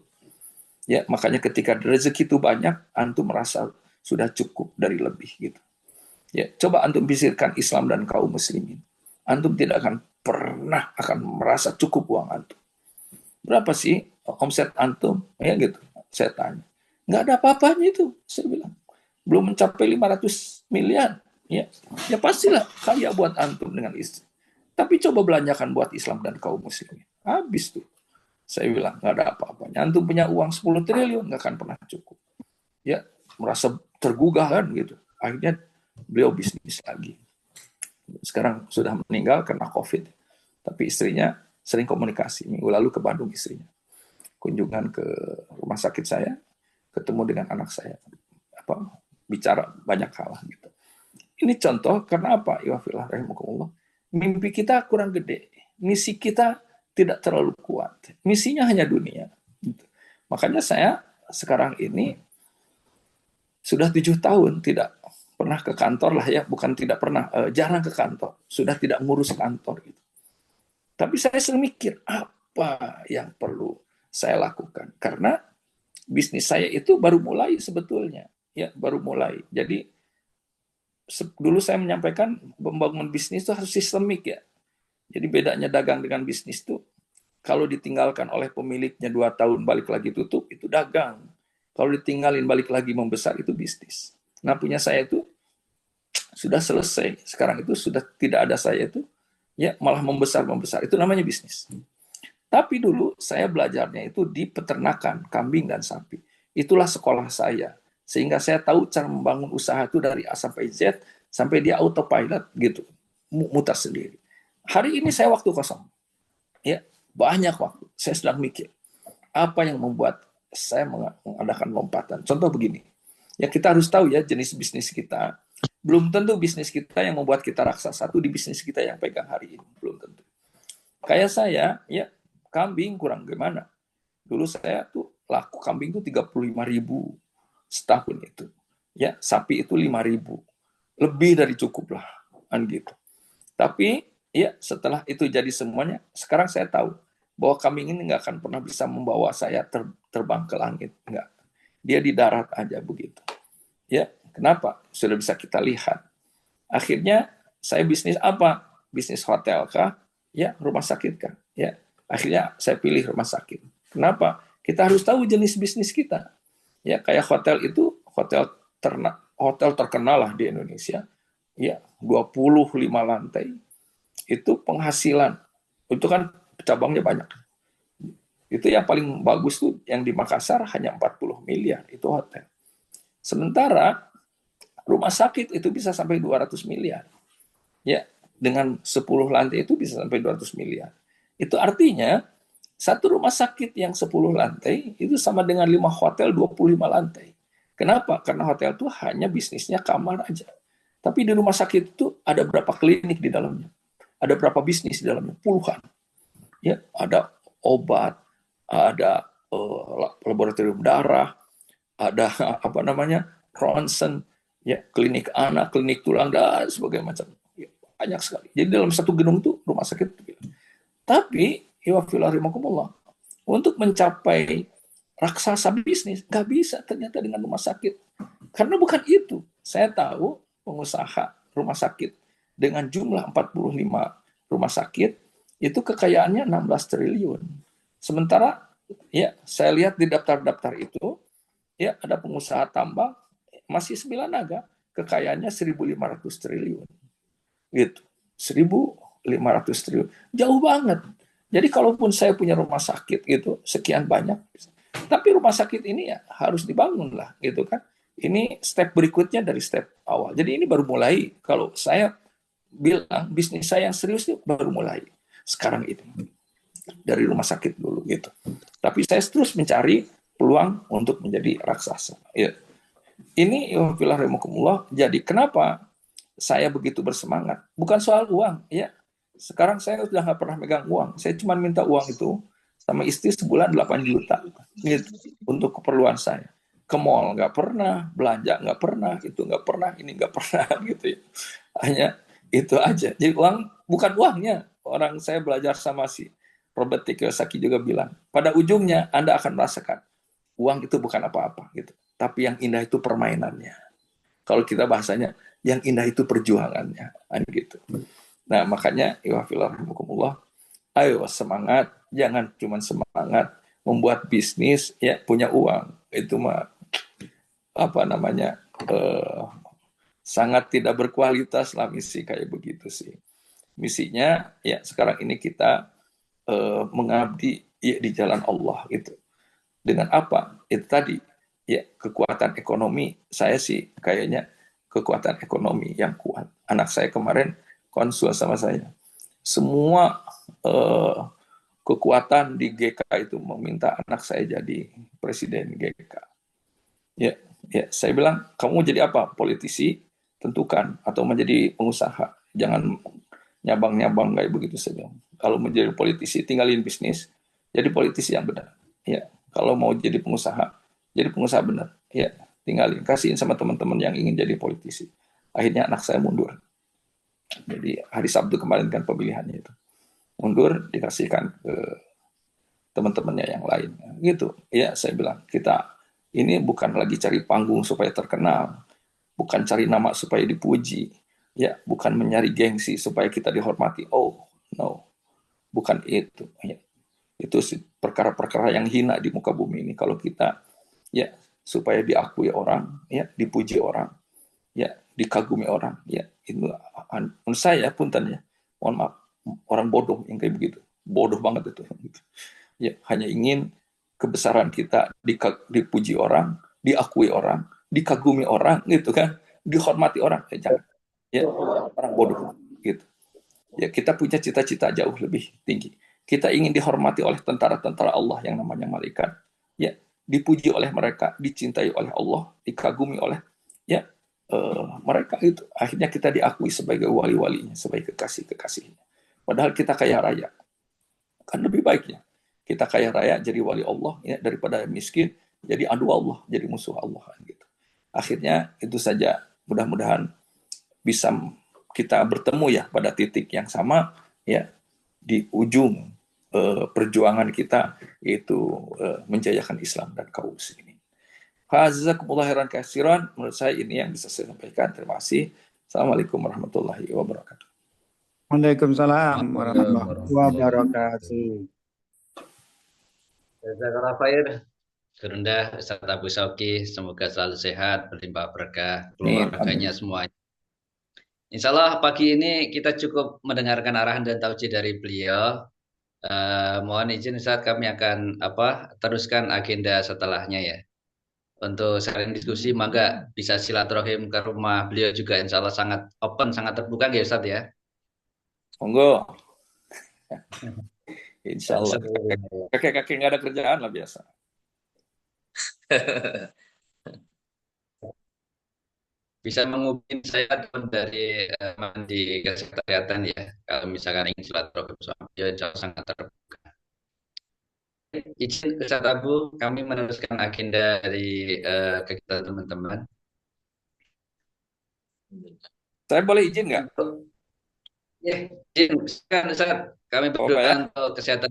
Ya, makanya ketika rezeki itu banyak, antum merasa sudah cukup dari lebih gitu. Ya, coba antum pikirkan Islam dan kaum muslimin. Antum tidak akan pernah akan merasa cukup uang antum. Berapa sih omset antum? Ya gitu. Saya tanya. Nggak ada apa-apanya itu, saya bilang. Belum mencapai 500 miliar. Ya, ya pastilah kaya buat antum dengan istri. Tapi coba belanjakan buat Islam dan kaum muslimin. Habis tuh. Saya bilang, nggak ada apa-apanya. Antum punya uang 10 triliun, nggak akan pernah cukup. Ya, merasa tergugah kan gitu. Akhirnya beliau bisnis lagi. Sekarang sudah meninggal karena COVID. Tapi istrinya sering komunikasi. Minggu lalu ke Bandung istrinya. Kunjungan ke rumah sakit saya, ketemu dengan anak saya. Bicara banyak hal gitu. Ini contoh karena apa? Ya rahimakumullah. Mimpi kita kurang gede. Misi kita tidak terlalu kuat. Misinya hanya dunia. Gitu. Makanya saya sekarang ini sudah 7 tahun tidak pernah ke kantor lah ya, bukan tidak pernah, jarang ke kantor, sudah tidak ngurus kantor gitu. Tapi saya sering mikir apa yang perlu saya lakukan karena bisnis saya itu baru mulai sebetulnya, ya baru mulai. Jadi dulu saya menyampaikan membangun bisnis itu harus sistemik ya. Jadi bedanya dagang dengan bisnis itu kalau ditinggalkan oleh pemiliknya 2 tahun balik lagi tutup itu dagang. Kalau ditinggalin balik lagi membesar itu bisnis. Nah punya saya itu sudah selesai. Sekarang itu sudah tidak ada saya itu, ya malah membesar itu namanya bisnis. Tapi dulu saya belajarnya itu di peternakan kambing dan sapi. Itulah sekolah saya. Sehingga saya tahu cara membangun usaha itu dari A sampai Z sampai dia autopilot gitu, mutar sendiri. Hari ini saya waktu kosong, ya banyak waktu. Saya sedang mikir apa yang membuat saya mengadakan lompatan. Contoh begini, ya kita harus tahu ya jenis bisnis kita. Belum tentu bisnis kita yang membuat kita raksasa itu di bisnis kita yang pegang hari ini. Belum tentu. Kayak saya, ya kambing kurang gimana. Dulu saya tuh laku kambing itu 35.000 setahun itu. Ya, sapi itu 5.000. Lebih dari cukup lah. Kan gitu. Tapi ya setelah itu jadi semuanya, sekarang saya tahu bahwa kambing ini nggak akan pernah bisa membawa saya terbang ke langit. Nggak. Dia di darat aja begitu. Ya, kenapa? Sudah bisa kita lihat. Akhirnya saya bisnis apa? Bisnis hotel kah? Ya, rumah sakit kah? Ya, akhirnya saya pilih rumah sakit. Kenapa? Kita harus tahu jenis bisnis kita. Ya, kayak hotel itu hotel terkenal lah di Indonesia. Ya, 25 lantai. Itu penghasilan. Itu kan cabangnya banyak. Itu yang paling bagus tuh yang di Makassar hanya 40 miliar itu hotel. Sementara rumah sakit itu bisa sampai 200 miliar. Ya, dengan 10 lantai itu bisa sampai 200 miliar. Itu artinya satu rumah sakit yang 10 lantai itu sama dengan 5 hotel 25 lantai. Kenapa? Karena hotel itu hanya bisnisnya kamar aja. Tapi di rumah sakit itu ada berapa klinik di dalamnya? Ada berapa bisnis di dalamnya? Puluhan. Ya, ada obat, ada laboratorium darah, ada apa namanya? ronsen, ya, klinik anak, klinik tulang dan sebagainya macam. Ya, banyak sekali. Jadi dalam satu gedung itu rumah sakit. Tapi untuk mencapai raksasa bisnis nggak bisa ternyata dengan rumah sakit. Karena bukan itu. Saya tahu pengusaha rumah sakit dengan jumlah 45 rumah sakit itu kekayaannya 16 triliun. Sementara ya saya lihat di daftar-daftar itu ya ada pengusaha tambang masih 9 naga kekayaannya 1.500 triliun. Gitu. 1.500 triliun. Jauh banget. Jadi kalaupun saya punya rumah sakit gitu sekian banyak, tapi rumah sakit ini ya harus dibangun lah gitu kan. Ini step berikutnya dari step awal. Jadi ini baru mulai. Kalau saya bilang bisnis saya yang serius itu baru mulai sekarang ini dari rumah sakit dulu gitu. Tapi saya terus mencari peluang untuk menjadi raksasa. Ya. Ini jadi kenapa saya begitu bersemangat? Bukan soal uang, ya. Sekarang saya sudah nggak pernah megang uang. Saya cuma minta uang itu sama istri sebulan 8 juta gitu, untuk keperluan saya. Ke mall nggak pernah, belanja nggak pernah, itu nggak pernah, ini nggak pernah gitu ya. Hanya itu aja. Jadi uang bukan uangnya. Orang saya belajar sama si Robert T. Kiyosaki juga bilang, pada ujungnya Anda akan merasakan uang itu bukan apa-apa gitu. Tapi yang indah itu permainannya. Kalau kita bahasanya, yang indah itu perjuangannya, kan gitu. Nah, makanya ayo semangat, jangan cuma semangat membuat bisnis ya punya uang. Itu mah apa namanya? Sangat tidak berkualitas lah misi kayak begitu sih. Misinya ya sekarang ini kita mengabdi ya, di jalan Allah gitu. Dengan apa? Itu tadi ya kekuatan ekonomi. Saya sih kayaknya kekuatan ekonomi yang kuat. Anak saya kemarin konsul sama saya. Semua eh, kekuatan di GK itu meminta anak saya jadi presiden GK. Ya, ya, saya bilang kamu mau jadi apa? Politisi, tentukan, atau menjadi pengusaha. Jangan nyabang-nyabang kayak begitu saja. Kalau menjadi politisi, tinggalin bisnis, jadi politisi yang benar. Ya, kalau mau jadi pengusaha benar. Ya, tinggalin, kasihin sama teman-teman yang ingin jadi politisi. Akhirnya anak saya mundur. Jadi hari Sabtu kemarin kan pemilihannya itu mundur, dikasihkan ke teman-temannya yang lain. Gitu. Ya, saya bilang kita ini bukan lagi cari panggung supaya terkenal, bukan cari nama supaya dipuji, ya, bukan mencari gengsi supaya kita dihormati. Oh, no, bukan itu. Ya. Itu perkara-perkara yang hina di muka bumi ini. Kalau kita, ya, supaya diakui orang, ya, dipuji orang, ya, dikagumi orang, ya, itu menurut saya punten ya, mohon maaf, orang bodoh yang kayak begitu, bodoh banget itu. Ya, hanya ingin kebesaran kita dipuji orang, diakui orang, dikagumi orang, gitu kan, dihormati orang, jangan, ya, orang bodoh, gitu. Ya, kita punya cita-cita jauh lebih tinggi. Kita ingin dihormati oleh tentara-tentara Allah yang namanya malaikat, ya, dipuji oleh mereka, dicintai oleh Allah, dikagumi oleh, ya, mereka itu. Akhirnya kita diakui sebagai wali-walinya, sebagai kekasih-kekasihnya. Padahal kita kaya raya, kan lebih baiknya kita kaya raya jadi wali Allah ya, daripada miskin jadi adu Allah, jadi musuh Allah gitu. Akhirnya itu saja, mudah-mudahan bisa kita bertemu ya pada titik yang sama ya, di ujung perjuangan kita yaitu menjayakan Islam dan kaum muslimin. Jazakumullah khairan katsiran. Menurut saya ini yang bisa saya sampaikan. Terima kasih. Assalamualaikum warahmatullahi wabarakatuh. Waalaikumsalam Waalaikumsalam warahmatullahi warahmatullahi wabarakatuh. Jazakallah khair. Serunda Ustaz Abu Sauki, semoga selalu sehat, berlimpah berkah, Amin. keluarganya semuanya. Insya Allah pagi ini kita cukup mendengarkan arahan dan tausiah dari beliau. Mohon izin Ustaz, kami akan teruskan agenda setelahnya ya. Untuk sharing diskusi, maka bisa silaturahim ke rumah beliau juga. Insya Allah sangat open, sangat terbuka ya Ustaz ya. Monggo. Insya Allah. Kakek-kakek nggak ada kerjaan lah biasa. Bisa menghubungi saya dari di kesekretariatan ya. Kalau misalkan ingin silaturahim sama beliau, insya Allah sangat terbuka. Izin Ustaz Abu, kami meneruskan agenda dari kegiatan teman-teman. Saya boleh izin nggak? Ya, izin, silakan Ustaz. Kami Apa berdoa ya? untuk kesehatan.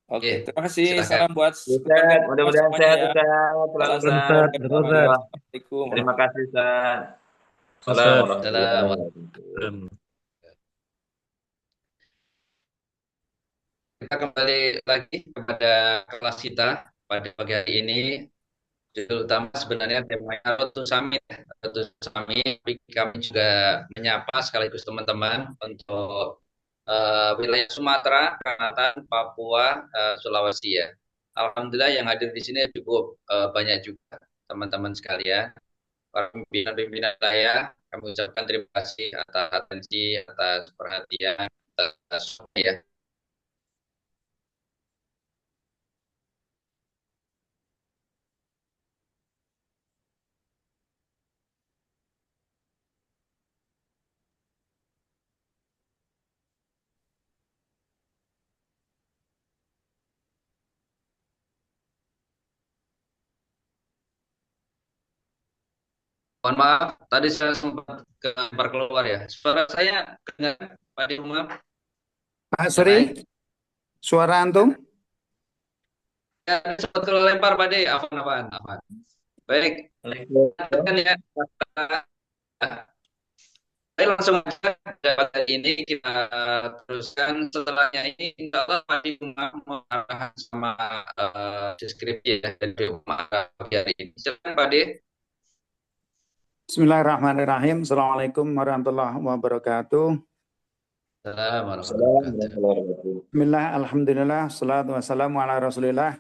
Oke, Ya, terima kasih. silakan. Salam buat keluarga Ustaz, mudah-mudahan semuanya sehat ya. Ustaz. Selalu Salam Ustaz. Ustaz, Ustaz. Assalamualaikum. Terima kasih Ustaz. Ustaz. Assalamualaikum warahmatullahi Salam. wabarakatuh. Kita kembali lagi kepada kelas kita pada pagi hari ini. Judul utama sebenarnya temanya Road to Summit. Road to Summit, kami juga menyapa sekaligus teman-teman untuk wilayah Sumatera, Kalimantan, Papua, Sulawesi ya. Alhamdulillah yang hadir di sini cukup banyak juga teman-teman sekalian. Para pimpinan-pimpinan saya, kami ucapkan terima kasih atas atensi, atas perhatian, atas ya. Mohon maaf, tadi saya sempat keluar ya. Suara saya dengar Pak di rumah. Pak Sri, suara antum? Ya, sempat kelempar Pak De. Afan. Baik, lanjutkan ya. Baik, langsung aja pada ini kita teruskan setelahnya ini insya Allah Pak De mengarahkan sama deskripsi ya dari hari ini. Silakan Pak De. Bismillahirrahmanirrahim. Assalamualaikum warahmatullahi wabarakatuh. Assalamualaikum warahmatullahi wabarakatuh. Assalamualaikum. Bismillah, alhamdulillah, salatu wassalamu ala rasulillah.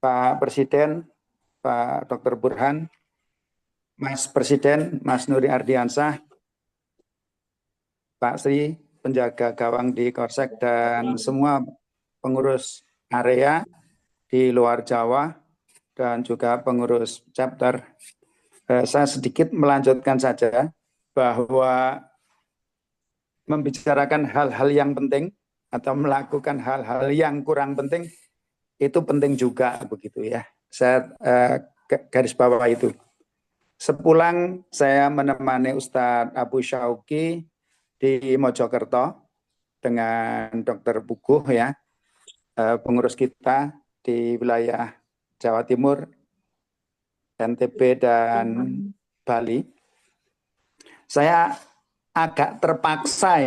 Pak Presiden, Pak Dr. Burhan, Mas Presiden, Mas Nuri Ardiansah, Pak Sri, penjaga gawang di Korsek, dan semua pengurus area di luar Jawa, dan juga pengurus chapter. Saya sedikit melanjutkan saja bahwa membicarakan hal-hal yang penting atau melakukan hal-hal yang kurang penting itu penting juga begitu ya. Saya garis bawah itu. Sepulang saya menemani Ustadz Abu Syauki di Mojokerto dengan Dr. Puguh ya, pengurus kita di wilayah Jawa Timur, NTB dan Bali. Saya agak terpaksa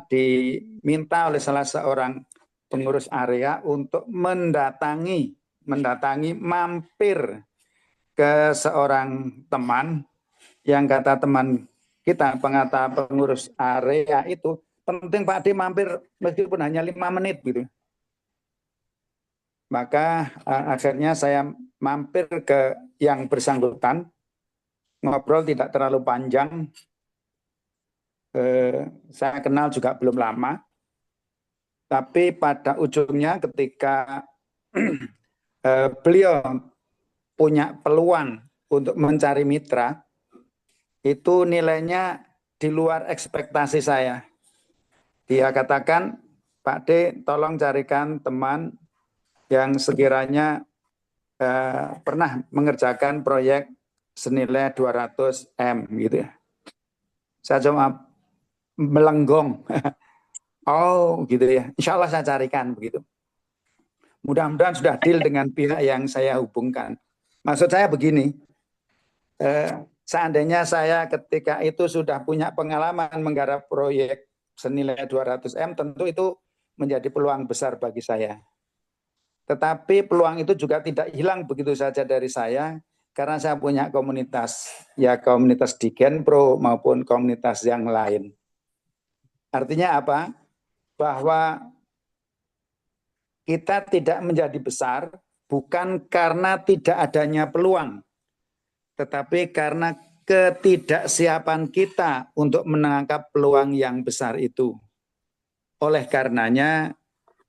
diminta oleh salah seorang pengurus area untuk mendatangi mampir ke seorang teman yang kata teman kita pengurus area itu penting Pak D mampir meskipun hanya 5 menit gitu. Maka akhirnya saya mampir ke yang bersangkutan, ngobrol tidak terlalu panjang. Saya kenal juga belum lama, tapi pada ujungnya ketika beliau punya peluang untuk mencari mitra, itu nilainya di luar ekspektasi saya. Dia katakan, Pak D, tolong carikan teman yang sekiranya pernah mengerjakan proyek senilai 200 M gitu ya. Saya cuma melenggong. Oh gitu ya, insya Allah saya carikan begitu. Mudah-mudahan sudah deal dengan pihak yang saya hubungkan. Maksud saya begini, seandainya saya ketika itu sudah punya pengalaman menggarap proyek senilai 200 M, tentu itu menjadi peluang besar bagi saya. Tetapi peluang itu juga tidak hilang begitu saja dari saya, karena saya punya komunitas, ya komunitas di Genpro maupun komunitas yang lain. Artinya apa? Bahwa kita tidak menjadi besar bukan karena tidak adanya peluang, tetapi karena ketidaksiapan kita untuk menangkap peluang yang besar itu. Oleh karenanya,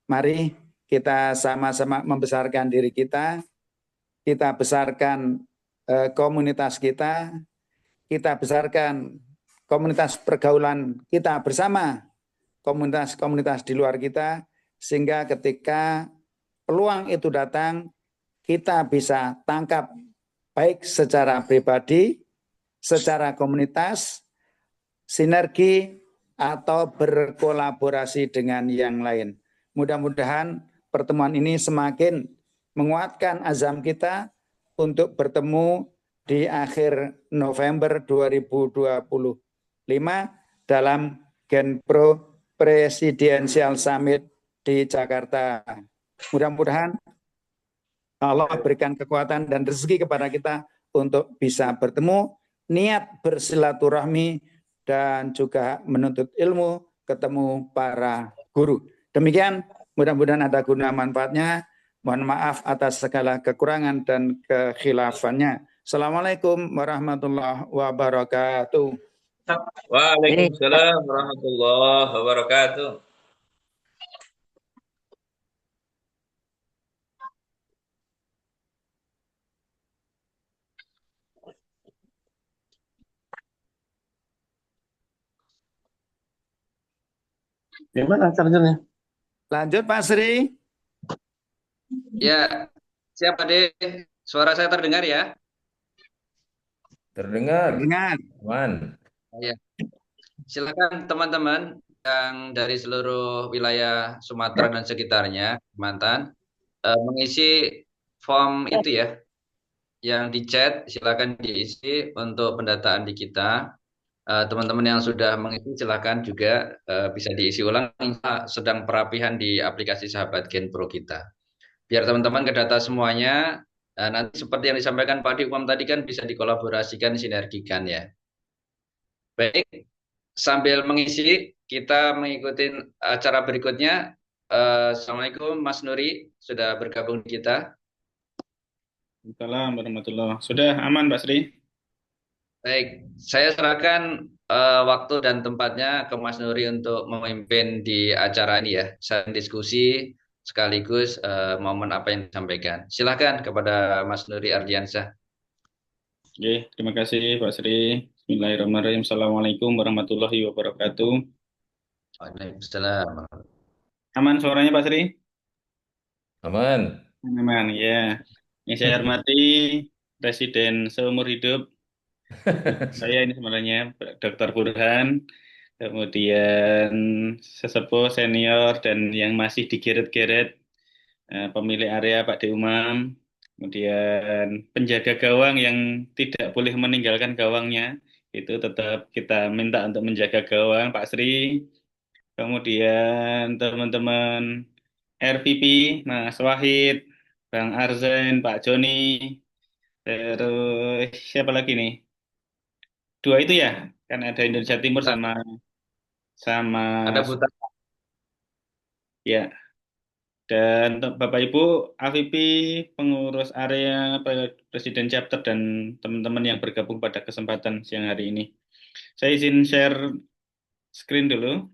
mari kita sama-sama membesarkan diri kita besarkan komunitas kita besarkan komunitas pergaulan kita bersama komunitas-komunitas di luar kita, sehingga ketika peluang itu datang, kita bisa tangkap baik secara pribadi, secara komunitas, sinergi, atau berkolaborasi dengan yang lain. Mudah-mudahan pertemuan ini semakin menguatkan azam kita untuk bertemu di akhir November 2025 dalam Genpro Presidential Summit di Jakarta. Mudah-mudahan Allah berikan kekuatan dan rezeki kepada kita untuk bisa bertemu, niat bersilaturahmi, dan juga menuntut ilmu, ketemu para guru. Demikian, mudah-mudahan ada guna manfaatnya. Mohon maaf atas segala kekurangan dan kekhilafannya. Assalamualaikum warahmatullahi wabarakatuh. Waalaikumsalam warahmatullahi wabarakatuh. Gimana chargernya? Lanjut Pak Sri. Ya, siapa deh? Suara saya terdengar ya? Terdengar, Dengar. aman. Ya. Silakan teman-teman yang dari seluruh wilayah Sumatera dan sekitarnya, Kalimantan, mengisi form itu ya, yang di chat, silakan diisi untuk pendataan di kita. Teman-teman yang sudah mengisi silakan juga bisa diisi ulang. Kita sedang perapihan di aplikasi Sahabat Gen Pro kita. Biar teman-teman kedata semuanya. Nanti seperti yang disampaikan Pak Umam tadi kan bisa dikolaborasikan, sinergikan ya. Baik, sambil mengisi kita mengikuti acara berikutnya. Assalamualaikum Mas Nuri sudah bergabung di kita. Assalamualaikum warahmatullahi wabarakatuh. Sudah aman, Pak Sri? Baik, saya serahkan waktu dan tempatnya ke Mas Nuri untuk memimpin di acara ini ya. Saya diskusi sekaligus momen apa yang disampaikan. Silakan kepada Mas Nuri Ardiansyah. Oke, terima kasih Pak Sri. Bismillahirrahmanirrahim. Assalamualaikum warahmatullahi wabarakatuh. Waalaikumsalam. Aman suaranya Pak Sri? Aman. Aman, ya. Yang saya hormati Presiden seumur hidup saya ini sebenarnya Dr. Burhan, kemudian sesepuh senior dan yang masih digeret-geret pemilik area Pak D. Umam, kemudian penjaga gawang yang tidak boleh meninggalkan gawangnya, itu tetap kita minta untuk menjaga gawang Pak Sri, kemudian teman-teman RVP, Mas Wahid, Bang Arzen, Pak Joni, terus siapa lagi nih? Dua itu ya, kan ada Indonesia Timur sama sama Ada Buta. ya. Dan untuk Bapak Ibu, AVP, pengurus area, Presiden chapter, dan teman-teman yang bergabung pada kesempatan siang hari ini. Saya izin share screen dulu.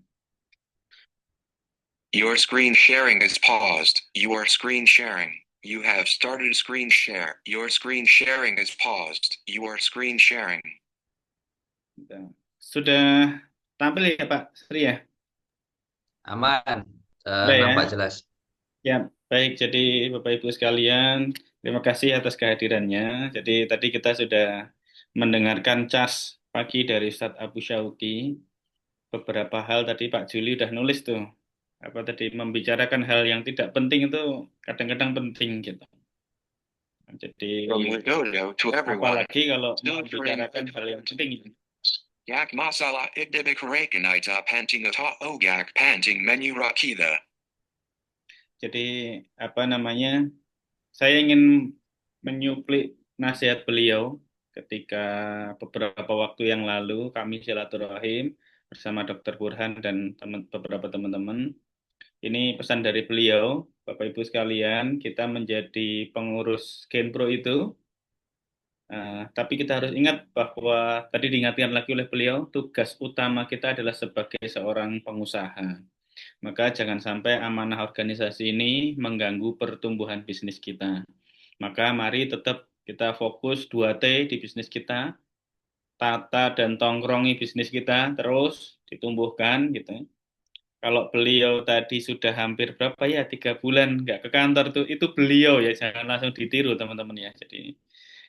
Your screen sharing is paused. You are screen sharing. You have started screen share. Your screen sharing is paused. You are screen sharing. Sudah tampil ya Pak Sri ya? Aman, Sudah ya? nampak jelas. Ya, baik. Jadi Bapak Ibu sekalian, terima kasih atas kehadirannya. Jadi tadi kita sudah mendengarkan cas pagi dari Ustadz Abu Syauki. Beberapa hal tadi Pak Juli udah nulis tuh. Apa tadi membicarakan hal yang tidak penting itu kadang-kadang penting gitu. Jadi From Widodo to everyone. apalagi kalau Filtering membicarakan hal yang penting gitu. Yak masala igdebik rekanita panting ata ogak panting menu rakida. Jadi apa namanya? Saya ingin menyuplik nasihat beliau ketika beberapa waktu yang lalu kami silaturahim bersama Dr. Burhan dan beberapa teman-teman. Ini pesan dari beliau, Bapak Ibu sekalian, kita menjadi pengurus Genpro itu, tapi kita harus ingat bahwa tadi diingatkan lagi oleh beliau, tugas utama kita adalah sebagai seorang pengusaha. Maka jangan sampai amanah organisasi ini mengganggu pertumbuhan bisnis kita. Maka mari tetap kita fokus 2T di bisnis kita, tata dan tongkrongi bisnis kita terus ditumbuhkan gitu. Kalau beliau tadi sudah hampir berapa ya, 3 bulan nggak ke kantor tuh, itu beliau ya, jangan langsung ditiru teman-teman ya. Jadi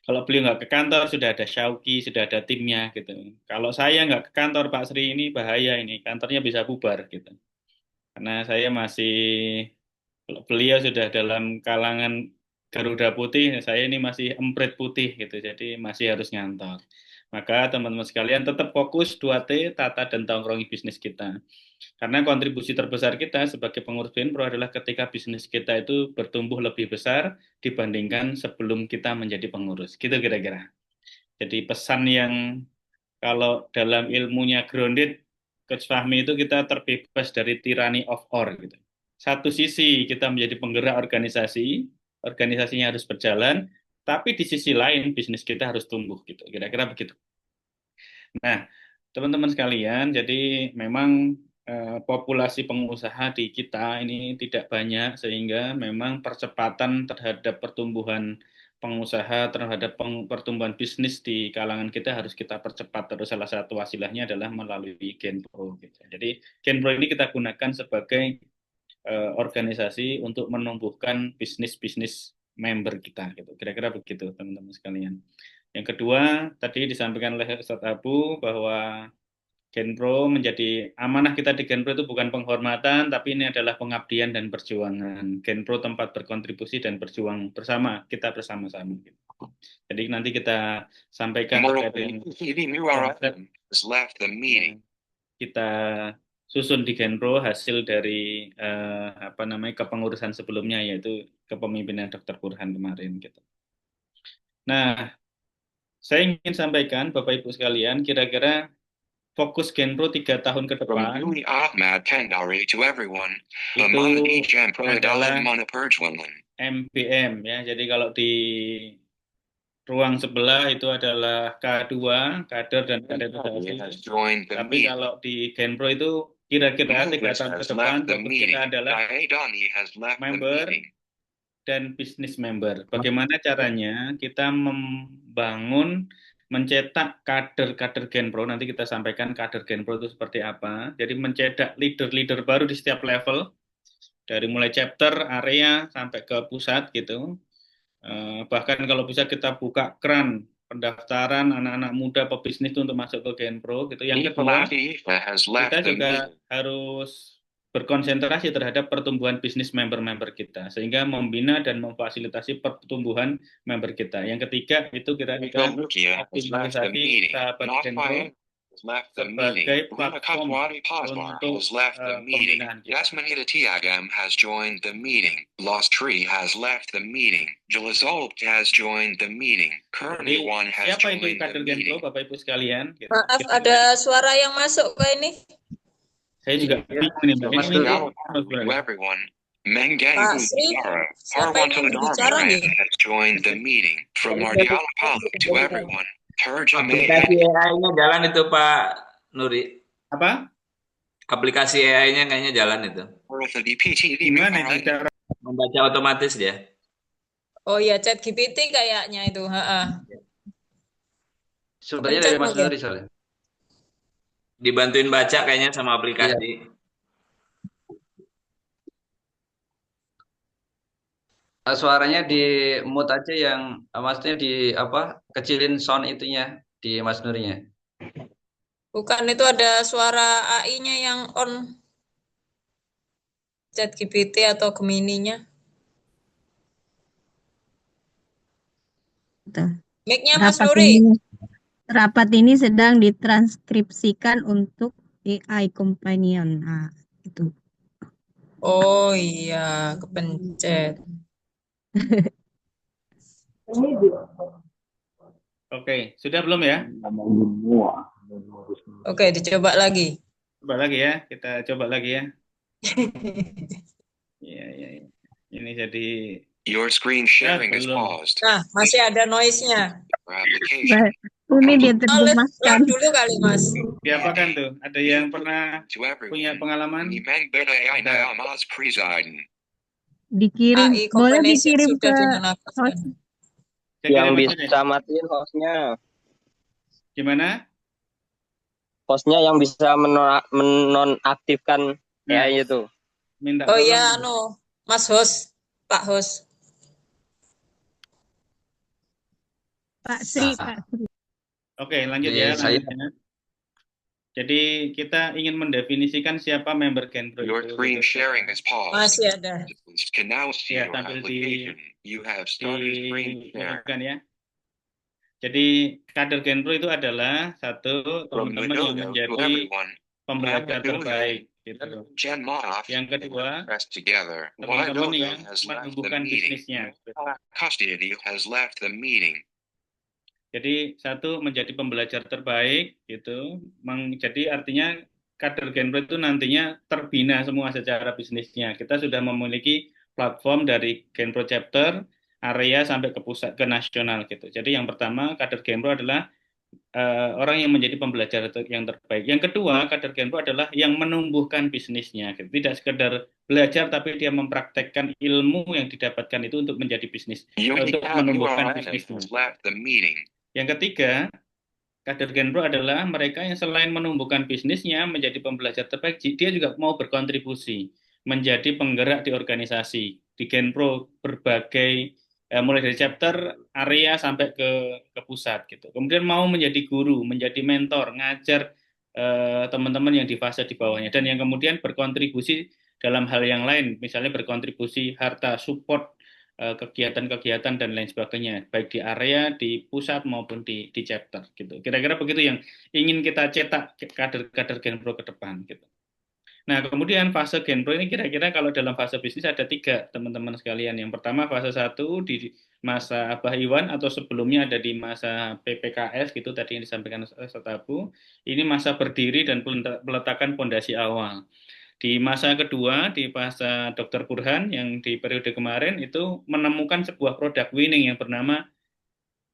kalau beliau nggak ke kantor sudah ada Syauki, sudah ada timnya gitu. Kalau saya nggak ke kantor Pak Sri ini bahaya ini, kantornya bisa bubar gitu. Karena saya masih, kalau beliau sudah dalam kalangan Garuda Putih, saya ini masih emprit putih gitu, jadi masih harus ngantor. Maka teman-teman sekalian tetap fokus 2T, tata dan tongkrongi bisnis kita. Karena kontribusi terbesar kita sebagai pengurus Genpro adalah ketika bisnis kita itu bertumbuh lebih besar dibandingkan sebelum kita menjadi pengurus. Gitu kira-kira. Jadi pesan yang kalau dalam ilmunya grounded, Coach Fahmi itu kita terbebas dari tyranny of or gitu. Satu sisi kita menjadi penggerak organisasi, organisasinya harus berjalan, tapi di sisi lain bisnis kita harus tumbuh gitu. Kira-kira begitu. Nah, teman-teman sekalian, jadi memang populasi pengusaha di kita ini tidak banyak sehingga memang percepatan terhadap pertumbuhan pengusaha terhadap pertumbuhan bisnis di kalangan kita harus kita percepat, terus salah satu wasilahnya adalah melalui Genpro gitu. Jadi Genpro ini kita gunakan sebagai organisasi untuk menumbuhkan bisnis-bisnis member kita gitu. Kira-kira begitu teman-teman sekalian. Yang kedua, tadi disampaikan oleh Ustadz Abu bahwa Genpro menjadi amanah kita di Genpro itu bukan penghormatan, tapi ini adalah pengabdian dan perjuangan. Genpro tempat berkontribusi dan berjuang bersama, kita bersama-sama. Jadi nanti kita sampaikan terkait dengan konsep has left the meeting. kita susun di Genpro hasil dari kepengurusan sebelumnya, yaitu kepemimpinan Dr. Burhan kemarin gitu. Nah, saya ingin sampaikan Bapak Ibu sekalian, kira-kira fokus Genpro 3 tahun ke From depan Yuli Ahmad Tandari to everyone, itu adalah Mana Perjwanlan. MBM ya. Jadi kalau di ruang sebelah itu adalah K2, kader dan kaderisasi. Tapi kalau di Genpro itu kira-kira 3 tahun ke depan fokus kita adalah member dan bisnis member. Bagaimana caranya kita membangun, mencetak kader-kader Genpro, nanti kita sampaikan kader Genpro itu seperti apa. Jadi mencetak leader-leader baru di setiap level, dari mulai chapter, area, sampai ke pusat gitu. Bahkan kalau bisa kita buka keran pendaftaran anak-anak muda pebisnis itu untuk masuk ke Genpro gitu. Yang kedua, kita juga harus berkonsentrasi terhadap pertumbuhan bisnis member-member kita, sehingga membina dan memfasilitasi pertumbuhan member kita. Yang ketiga itu kira-kira optimalisasi sahabat Genpro sebagai platform untuk pembinaan kita. Yasminita Tiagam has joined the meeting. Lost Tree has left the meeting. Julazolt has joined the meeting. Currently Jadi, one has siapa itu joined the kader meeting. Genpro, Bapak Ibu sekalian? Gitu. Maaf, ada suara yang masuk ke ini. Saya juga bingung nih, Mbak. Mas Ini Dodi. To everyone, Mengang Pak Sri, Bujara, siapa yang bicara nih? has joined the meeting. From Mardiala Palu to everyone. Terjemahan Aplikasi AI-nya jalan itu Pak Nuri. Apa? Aplikasi AI-nya kayaknya jalan itu. Gimana itu cara? Membaca otomatis dia. Oh iya, ChatGPT kayaknya itu. Sebenarnya dari Mas Nuri soalnya. Dibantuin baca kayaknya sama aplikasi. Suaranya di mute aja yang maksudnya di kecilin sound itunya di Mas Nurinya. Bukan, itu ada suara AI-nya yang on. ChatGPT atau Gemini-nya. Mic-nya Mas Nuri. Rapat ini sedang ditranskripsikan untuk AI Companion. Nah, itu. Oh iya, kepencet. Oke, sudah belum ya? Oke, dicoba lagi. Coba lagi ya, kita coba lagi ya. Iya. Ini jadi Your screen sharing is paused. Nah, masih ada noise-nya. Application. Ini Oleh diterjemahkan. dulu kali, Mas. diapakan tuh? Ada yang pernah To everyone, punya pengalaman? Nimang Beta AI Naamaz Presiden. Dikirim, AI boleh Combination dikirim sudah ke dinonaktifkan. host. Saya Yang kirim aja deh. bisa matiin hostnya. Gimana? Hostnya yang bisa menonaktifkan Nah, AI itu. minta Oh tolong. iya, Mas host, Pak host. Pak Sri, Pak Sri. Oke, lanjut Jadi ya. saya- lanjut ya. Jadi kita ingin mendefinisikan siapa member Genpro Your itu. screen sharing is paused. Masih ada. Can now see Ya, your tampil application. You have started screen share. Kan ya. Jadi kader Genpro itu adalah satu From teman-teman yang Widodo to menjadi everyone, pembelajar terbaik. Gitu. Jen Moff, Yang kedua, press together. teman-teman Widodo yang has left the menumbuhkan meeting. bisnisnya. Custody has left the meeting. Jadi satu menjadi pembelajar terbaik gitu. Jadi artinya kader Genpro itu nantinya terbina semua secara bisnisnya. Kita sudah memiliki platform dari Genpro chapter, area sampai ke pusat, ke nasional gitu. Jadi yang pertama kader Genpro adalah orang yang menjadi pembelajar yang terbaik. Yang kedua, kader Genpro adalah yang menumbuhkan bisnisnya. Gitu. Tidak sekedar belajar, tapi dia mempraktekkan ilmu yang didapatkan itu untuk menjadi bisnis, untuk menumbuhkan bisnisnya. has left the meeting. Yang ketiga, kader Genpro adalah mereka yang selain menumbuhkan bisnisnya menjadi pembelajar terbaik, dia juga mau berkontribusi menjadi penggerak di organisasi. Di Genpro berbagai mulai dari chapter, area sampai ke pusat gitu. Kemudian mau menjadi guru, menjadi mentor, ngajar teman-teman yang di fase di bawahnya, dan yang kemudian berkontribusi dalam hal yang lain, misalnya berkontribusi harta, support kegiatan-kegiatan dan lain sebagainya, baik di area, di pusat maupun di chapter gitu. Kira-kira begitu yang ingin kita cetak kader-kader Genpro ke depan gitu. Nah, kemudian fase Genpro ini kira-kira kalau dalam fase bisnis ada 3, teman-teman sekalian. Yang pertama fase 1 di masa Abah Iwan atau sebelumnya ada di masa PPKS gitu tadi yang disampaikan Ustaz Abu. Ini masa berdiri dan peletakan pondasi awal. Di masa kedua, di masa Dr. Burhan yang di periode kemarin itu menemukan sebuah produk winning yang bernama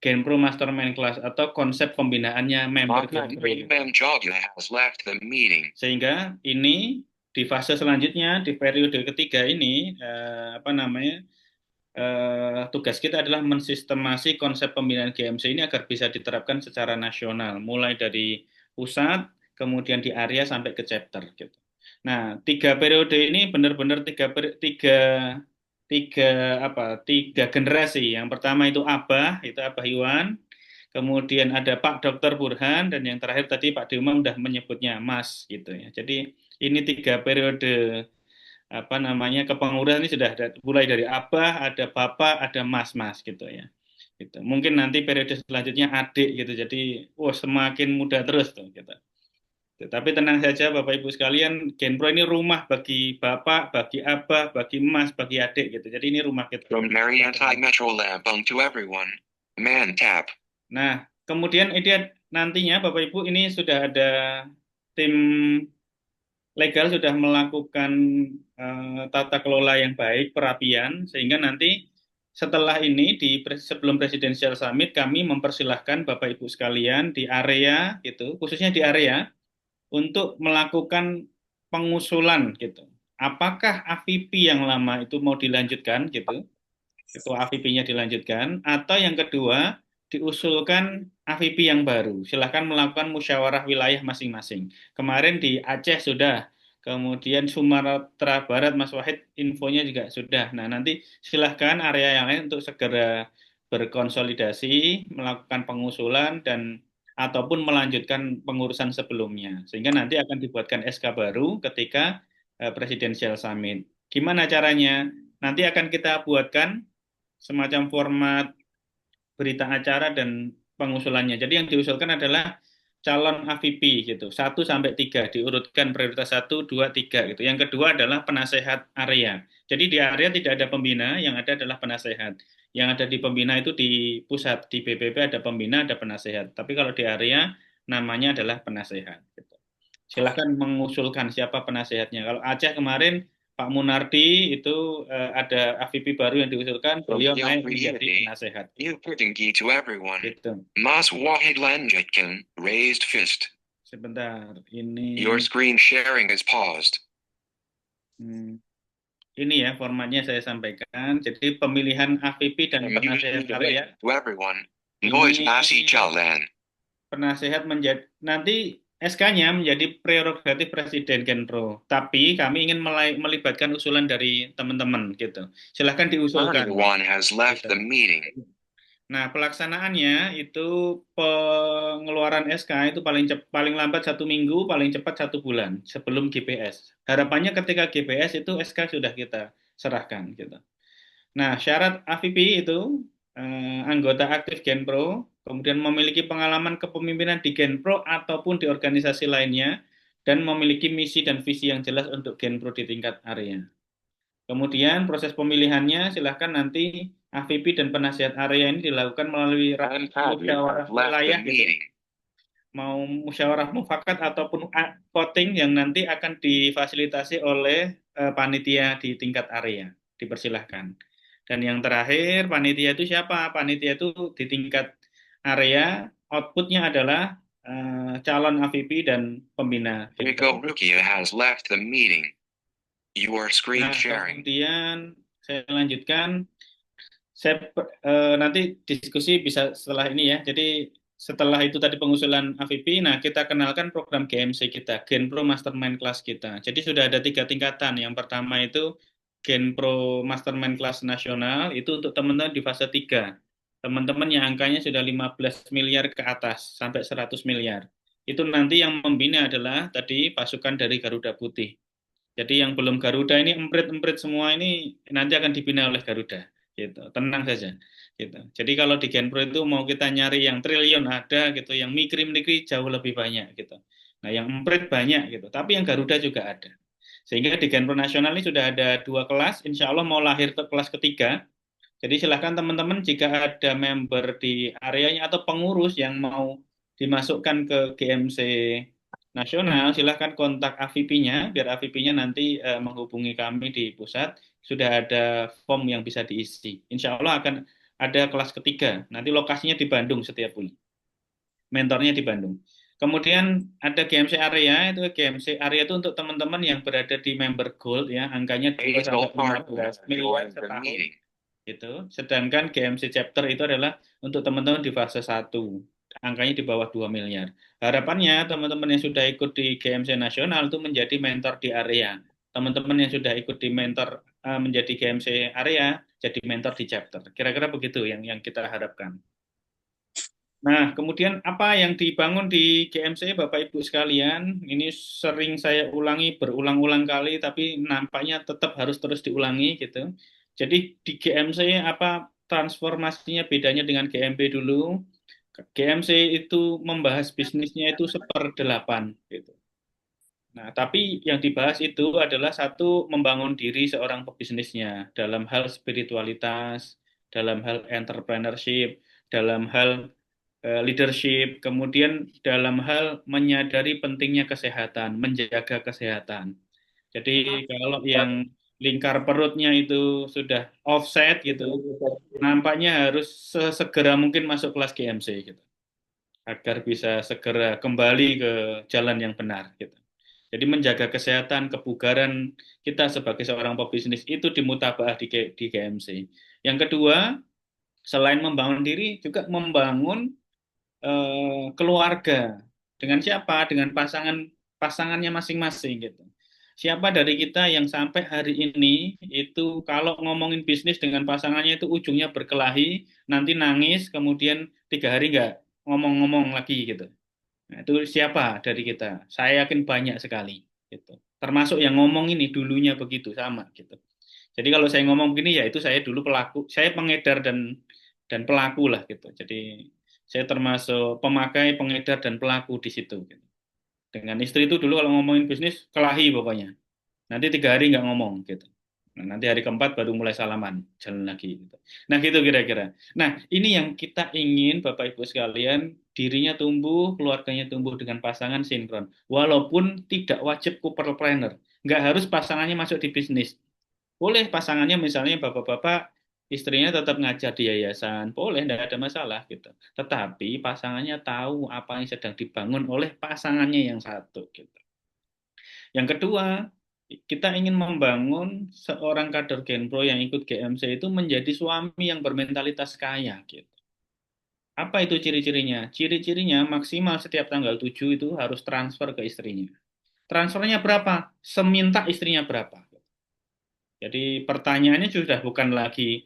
Genpro Mastermind Class atau konsep pembinaannya member Genpro. Sehingga ini di fase selanjutnya di periode ketiga ini tugas kita adalah mensistemasi konsep pembinaan GMC ini agar bisa diterapkan secara nasional, mulai dari pusat, kemudian di area sampai ke chapter gitu. Nah, 3 periode ini benar-benar tiga generasi. Yang pertama itu Abah Iwan, kemudian ada Pak Dr. Burhan, dan yang terakhir tadi Pak Diumam sudah menyebutnya Mas gitu ya. Jadi ini 3 periode kepengurusan ini sudah ada, mulai dari Abah, ada Bapak, ada Mas gitu ya. Gitu. Mungkin nanti periode selanjutnya adik gitu. Jadi semakin muda terus tuh gitu. Tapi tenang saja Bapak Ibu sekalian, Genpro ini rumah bagi Bapak, bagi Abah, bagi Mas, bagi adik gitu. Jadi ini rumah kita. From Mariantai Metro Lampung to everyone. Mantap. Nah, kemudian ini nantinya Bapak Ibu ini sudah ada tim legal sudah melakukan tata kelola yang baik, perapian, sehingga nanti setelah ini sebelum Presidential Summit kami mempersilahkan Bapak Ibu sekalian di area gitu, khususnya di area untuk melakukan pengusulan gitu. Apakah AVP yang lama itu mau dilanjutkan gitu? Itu AVP-nya dilanjutkan, atau yang kedua diusulkan AVP yang baru. Silahkan melakukan musyawarah wilayah masing-masing. Kemarin di Aceh sudah, kemudian Sumatera Barat Mas Wahid infonya juga sudah. Nah, nanti silahkan area yang lain untuk segera berkonsolidasi, melakukan pengusulan dan ataupun melanjutkan pengurusan sebelumnya. Sehingga nanti akan dibuatkan SK baru ketika Presidential Summit. Gimana caranya? Nanti akan kita buatkan semacam format berita acara dan pengusulannya. Jadi yang diusulkan adalah calon AVP gitu, 1 sampai 3 diurutkan prioritas 1, 2, 3 gitu. Yang kedua adalah penasehat area. Jadi di area tidak ada pembina, yang ada adalah penasehat. Yang ada di pembina itu di pusat, di BPP ada pembina, ada penasehat. Tapi kalau di area namanya adalah penasehat. Gitu. Silahkan mengusulkan siapa penasehatnya. Kalau Aceh kemarin Pak Munardi itu ada AVP baru yang diusulkan, beliau naik menjadi penasehat. Tinggi to everyone. Gitu. Mas Wahid lanjutkan, raised fist. Sebentar, ini. Your screen sharing is paused. Ini ya formatnya saya sampaikan. Jadi pemilihan AVP dan penasehat area. To everyone. Noise masih jalan. Penasehat menjadi nanti SK-nya menjadi prerogatif Presiden Genpro. Tapi kami ingin melibatkan usulan dari teman-teman gitu. Silahkan diusulkan. Everyone has left the meeting. Nah, pelaksanaannya itu pengeluaran SK itu paling lambat 1 minggu, paling cepat 1 bulan sebelum GPS. Harapannya ketika GPS itu SK sudah kita serahkan gitu. Nah, syarat AVP itu anggota aktif Genpro, kemudian memiliki pengalaman kepemimpinan di Genpro ataupun di organisasi lainnya, dan memiliki misi dan visi yang jelas untuk Genpro di tingkat area. Kemudian proses pemilihannya silahkan nanti AVP dan penasihat area ini dilakukan melalui musyawarah wilayah gitu. Mau musyawarah mufakat ataupun voting yang nanti akan difasilitasi oleh panitia di tingkat area. Dipersilahkan. Dan yang terakhir, panitia itu siapa? Panitia itu di tingkat area, outputnya adalah calon AVP dan pembina. Rico Rukia has left the meeting. Your screen sharing. Kemudian saya lanjutkan. Nanti diskusi bisa setelah ini ya. Jadi setelah itu tadi pengusulan AVP, nah kita kenalkan program GMC kita, Genpro Mastermind Class kita. Jadi sudah ada 3 tingkatan. Yang pertama itu Genpro Mastermind Class Nasional, itu untuk teman-teman di fase 3. Teman-teman yang angkanya sudah 15 miliar ke atas, sampai 100 miliar. Itu nanti yang membina adalah tadi pasukan dari Garuda Putih. Jadi yang belum Garuda ini emprit-emprit semua ini nanti akan dibina oleh Garuda. Gitu. Tenang saja. Gitu. Jadi kalau di Genpro itu mau kita nyari yang triliun ada gitu, yang mikri-mikri jauh lebih banyak gitu. Nah, yang emprit banyak gitu, tapi yang Garuda juga ada. Sehingga di Genpro Nasional ini sudah ada 2 kelas, insya Allah mau lahir ke kelas ketiga. Jadi silahkan teman-teman jika ada member di areanya atau pengurus yang mau dimasukkan ke GMC nasional, silahkan kontak AVP-nya, biar AVP-nya nanti menghubungi kami di pusat, sudah ada form yang bisa diisi. Insya Allah akan ada kelas ketiga, nanti lokasinya di Bandung setiap bulan. Mentornya di Bandung. Kemudian ada GMC area, itu GMC area itu untuk teman-teman yang berada di member gold ya, angkanya 2 sampai 15 miliar setahun. Gitu. Sedangkan GMC chapter itu adalah untuk teman-teman di fase 1, angkanya di bawah 2 miliar. Harapannya teman-teman yang sudah ikut di GMC nasional itu menjadi mentor di area. Teman-teman yang sudah ikut di mentor menjadi GMC area jadi mentor di chapter. Kira-kira begitu yang kita harapkan. Nah, kemudian apa yang dibangun di GMC Bapak Ibu sekalian, ini sering saya ulangi berulang-ulang kali, tapi nampaknya tetap harus terus diulangi gitu. Jadi di GMC apa transformasinya bedanya dengan GMP dulu? GMC itu membahas bisnisnya itu 1/8 gitu. Nah, tapi yang dibahas itu adalah satu membangun diri seorang pebisnisnya dalam hal spiritualitas, dalam hal entrepreneurship, dalam hal leadership, kemudian dalam hal menyadari pentingnya kesehatan, menjaga kesehatan. Jadi kalau yang lingkar perutnya itu sudah offset gitu, nampaknya harus sesegera mungkin masuk kelas GMC gitu, agar bisa segera kembali ke jalan yang benar gitu. Jadi menjaga kesehatan, kebugaran kita sebagai seorang pebisnis itu dimutabaah di GMC. Yang kedua, selain membangun diri, juga membangun keluarga. Dengan siapa? Dengan pasangannya masing-masing gitu. Siapa dari kita yang sampai hari ini itu kalau ngomongin bisnis dengan pasangannya itu ujungnya berkelahi, nanti nangis, kemudian 3 hari nggak ngomong-ngomong lagi gitu. Nah, itu siapa dari kita? Saya yakin banyak sekali gitu. Termasuk yang ngomong ini dulunya begitu sama gitu. Jadi kalau saya ngomong begini ya itu saya dulu pelaku, saya pengedar dan pelaku lah gitu. Jadi saya termasuk pemakai, pengedar dan pelaku di situ. Gitu. Dengan istri itu dulu kalau ngomongin bisnis kelahi pokoknya. Nanti 3 hari nggak ngomong gitu. Nah, nanti hari keempat baru mulai salaman, jalan lagi. Gitu. Nah gitu kira-kira. Nah ini yang kita ingin Bapak Ibu sekalian, dirinya tumbuh, keluarganya tumbuh dengan pasangan sinkron. Walaupun tidak wajib couple-planner. Nggak harus pasangannya masuk di bisnis. Boleh pasangannya misalnya bapak-bapak istrinya tetap ngajar di yayasan, boleh, tidak ada masalah gitu. Tetapi pasangannya tahu apa yang sedang dibangun oleh pasangannya yang satu gitu. Yang kedua, kita ingin membangun seorang kader Genpro yang ikut GMC itu menjadi suami yang bermentalitas kaya gitu. Apa itu ciri-cirinya? Ciri-cirinya maksimal setiap tanggal 7 itu harus transfer ke istrinya. Transfernya berapa? Seminta istrinya berapa. Jadi pertanyaannya sudah bukan lagi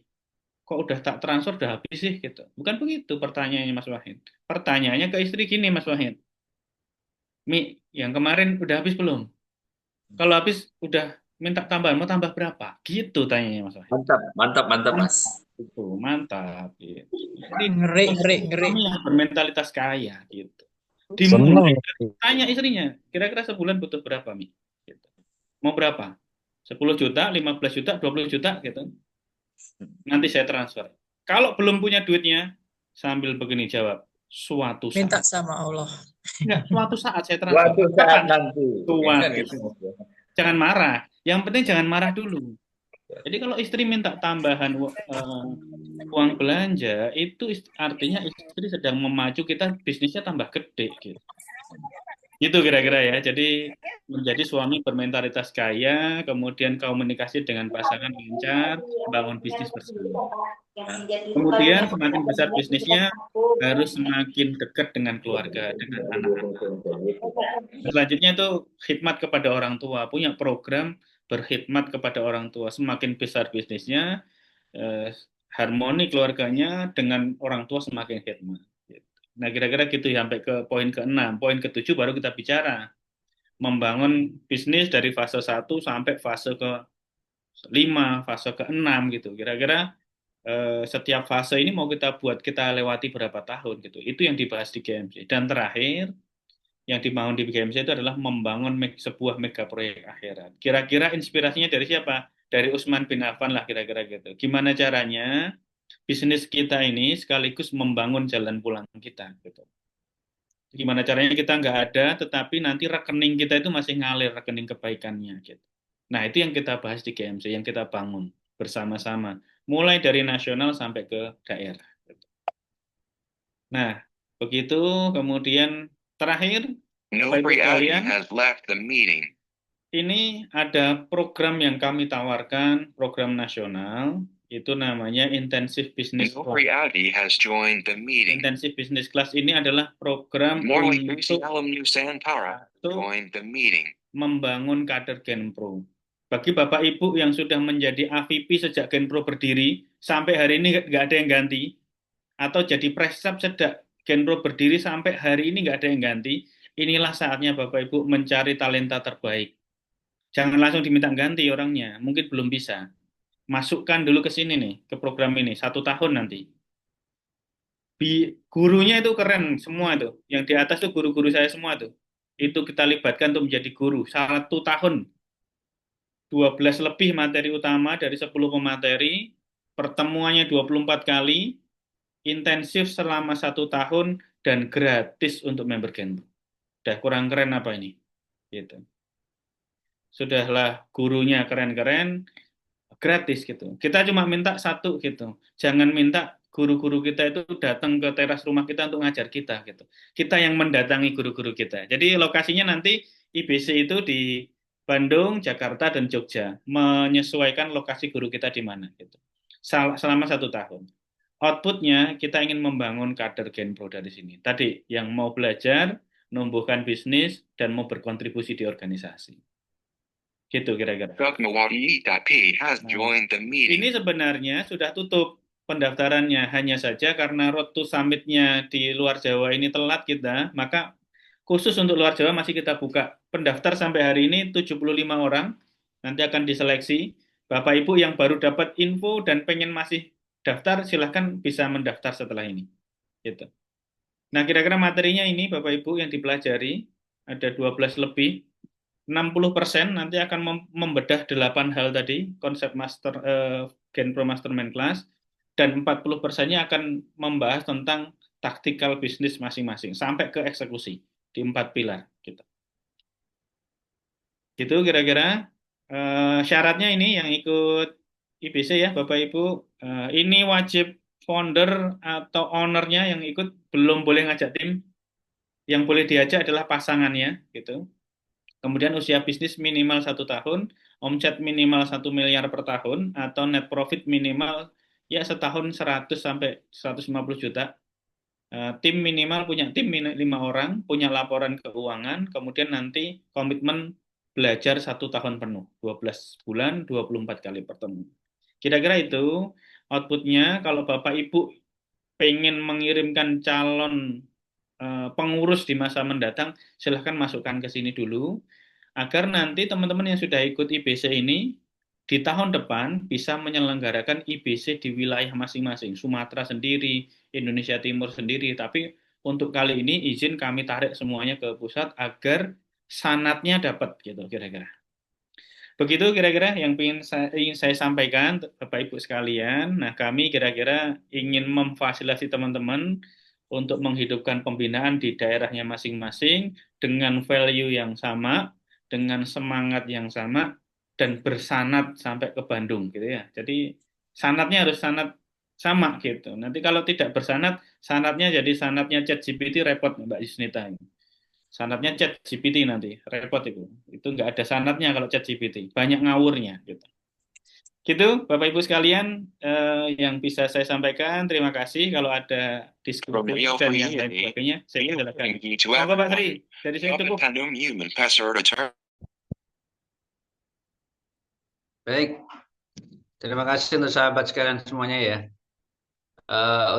kok udah tak transfer udah habis sih gitu. Bukan begitu pertanyaannya Mas Wahid. Pertanyaannya ke istri gini Mas Wahid. Mi, yang kemarin udah habis belum? Kalau habis udah minta tambahan, mau tambah berapa? Gitu tanyanya Mas Wahid. Mantap, mantap, mantap Mas. Itu mantap. Gitu. Jadi Ngeri. yang bermentalitas kaya gitu. Dimulai tanya istrinya, kira-kira sebulan butuh berapa Mi? Gitu. Mau berapa? 10 juta, 15 juta, 20 juta gitu. Nanti saya transfer. Kalau belum punya duitnya, sambil begini jawab, suatu saat. Minta sama Allah. Enggak, suatu saat saya transfer. Suatu saat nanti. Gitu. Jangan marah. Yang penting jangan marah dulu. Jadi kalau istri minta tambahan uang belanja, itu artinya istri sedang memacu kita bisnisnya tambah gede gitu. Itu kira-kira ya. Jadi menjadi suami bermentalitas kaya, kemudian komunikasi dengan pasangan lancar, bangun bisnis bersama. Nah, kemudian semakin besar bisnisnya harus semakin dekat dengan keluarga, dengan anak-anak. Selanjutnya itu khidmat kepada orang tua, punya program berkhidmat kepada orang tua. Semakin besar bisnisnya, harmoni keluarganya dengan orang tua semakin khidmat. Nah, kira-kira gitu sampai ke poin ke-6. Poin ke-7 baru kita bicara membangun bisnis dari fase 1 sampai fase ke-5, fase ke-6 gitu. Kira-kira setiap fase ini mau kita lewati berapa tahun gitu. Itu yang dibahas di GMC. Dan terakhir yang dibangun di GMC itu adalah membangun sebuah mega proyek akhirat. Kira-kira inspirasinya dari siapa? Dari Utsman bin Affan lah kira-kira gitu. Gimana caranya bisnis kita ini sekaligus membangun jalan pulang kita gitu. Gimana caranya kita nggak ada, tetapi nanti rekening kita itu masih ngalir rekening kebaikannya gitu. Nah, itu yang kita bahas di GMC, yang kita bangun bersama-sama, mulai dari nasional sampai ke daerah. Gitu. Nah, begitu kemudian terakhir, Bapak Ibu Nobri Adi sekalian, has left the meeting. ini ada program yang kami tawarkan, program nasional, itu namanya Intensive Business Nobri Class. Adi has joined the meeting. Intensive Business Class ini adalah program Morley untuk Salam Nusantara joined the meeting. membangun kader Genpro. Bagi Bapak Ibu yang sudah menjadi AVP sejak Genpro berdiri, sampai hari ini nggak ada yang ganti, atau jadi presap sejak Genpro berdiri sampai hari ini nggak ada yang ganti, inilah saatnya Bapak Ibu mencari talenta terbaik. Jangan langsung diminta ganti orangnya, mungkin belum bisa. Masukkan dulu ke sini nih, ke program ini, 1 tahun nanti. Gurunya itu keren semua itu, yang di atas itu guru-guru saya semua tuh. Itu kita libatkan untuk menjadi guru, 1 tahun. 12 lebih materi utama dari 10 pemateri, pertemuannya 24 kali, intensif selama 1 tahun, dan gratis untuk member Genpro. Udah kurang keren apa ini? Gitu. Sudahlah gurunya keren-keren, gratis gitu. Kita cuma minta satu gitu. Jangan minta guru-guru kita itu datang ke teras rumah kita untuk ngajar kita gitu. Kita yang mendatangi guru-guru kita. Jadi lokasinya nanti IBC itu di Bandung, Jakarta, dan Jogja. Menyesuaikan lokasi guru kita di mana gitu. Selama 1 tahun. Outputnya kita ingin membangun kader Genpro dari sini. Tadi yang mau belajar, menumbuhkan bisnis, dan mau berkontribusi di organisasi. Gitu kira-kira. Dukmawati.p has joined the meeting. Ini sebenarnya sudah tutup pendaftarannya, hanya saja karena Road to Summit-nya di luar Jawa ini telat kita, maka khusus untuk luar Jawa masih kita buka. Pendaftar sampai hari ini 75 orang, nanti akan diseleksi. Bapak Ibu yang baru dapat info dan pengen masih daftar, silahkan bisa mendaftar setelah ini. Gitu. Nah, kira-kira materinya ini Bapak Ibu yang dipelajari, ada 12 lebih. 60% nanti akan membedah 8 hal tadi, konsep Genpro Mastermind Class, dan 40%-nya akan membahas tentang taktikal bisnis masing-masing, sampai ke eksekusi, di 4 pilar. Gitu kira-kira. Syaratnya ini yang ikut IBC ya, Bapak Ibu, ini wajib founder atau ownernya yang ikut, belum boleh ngajak tim, yang boleh diajak adalah pasangannya, gitu. Kemudian usia bisnis minimal 1 tahun, omset minimal 1 miliar per tahun, atau net profit minimal ya setahun 100 sampai 150 juta. Tim minimal punya tim 5 orang, punya laporan keuangan, kemudian nanti komitmen belajar 1 tahun penuh, 12 bulan, 24 kali pertemuan. Kira-kira itu outputnya. Kalau Bapak Ibu pengen mengirimkan calon pengurus di masa mendatang, silahkan masukkan ke sini dulu, agar nanti teman-teman yang sudah ikut IBC ini di tahun depan bisa menyelenggarakan IBC di wilayah masing-masing, Sumatera sendiri, Indonesia Timur sendiri, tapi untuk kali ini izin kami tarik semuanya ke pusat agar sanatnya dapat gitu kira-kira. Begitu kira-kira yang ingin saya sampaikan Bapak Ibu sekalian. Nah, kami kira-kira ingin memfasilitasi teman-teman untuk menghidupkan pembinaan di daerahnya masing-masing dengan value yang sama, dengan semangat yang sama, dan bersanat sampai ke Bandung gitu ya. Jadi sanatnya harus sanat sama gitu. Nanti kalau tidak bersanat, sanatnya jadi sanatnya ChatGPT, repot Mbak Yusnita. Sanatnya ChatGPT nanti, repot itu. Itu nggak ada sanatnya kalau ChatGPT, banyak ngawurnya gitu. Gitu, Bapak Ibu sekalian, yang bisa saya sampaikan. Terima kasih. Kalau ada diskusi dan yang lain sebagainya, saya silakan. Monggo Pak Sri, dari saya cukup. Baik, terima kasih untuk sahabat sekalian semuanya ya.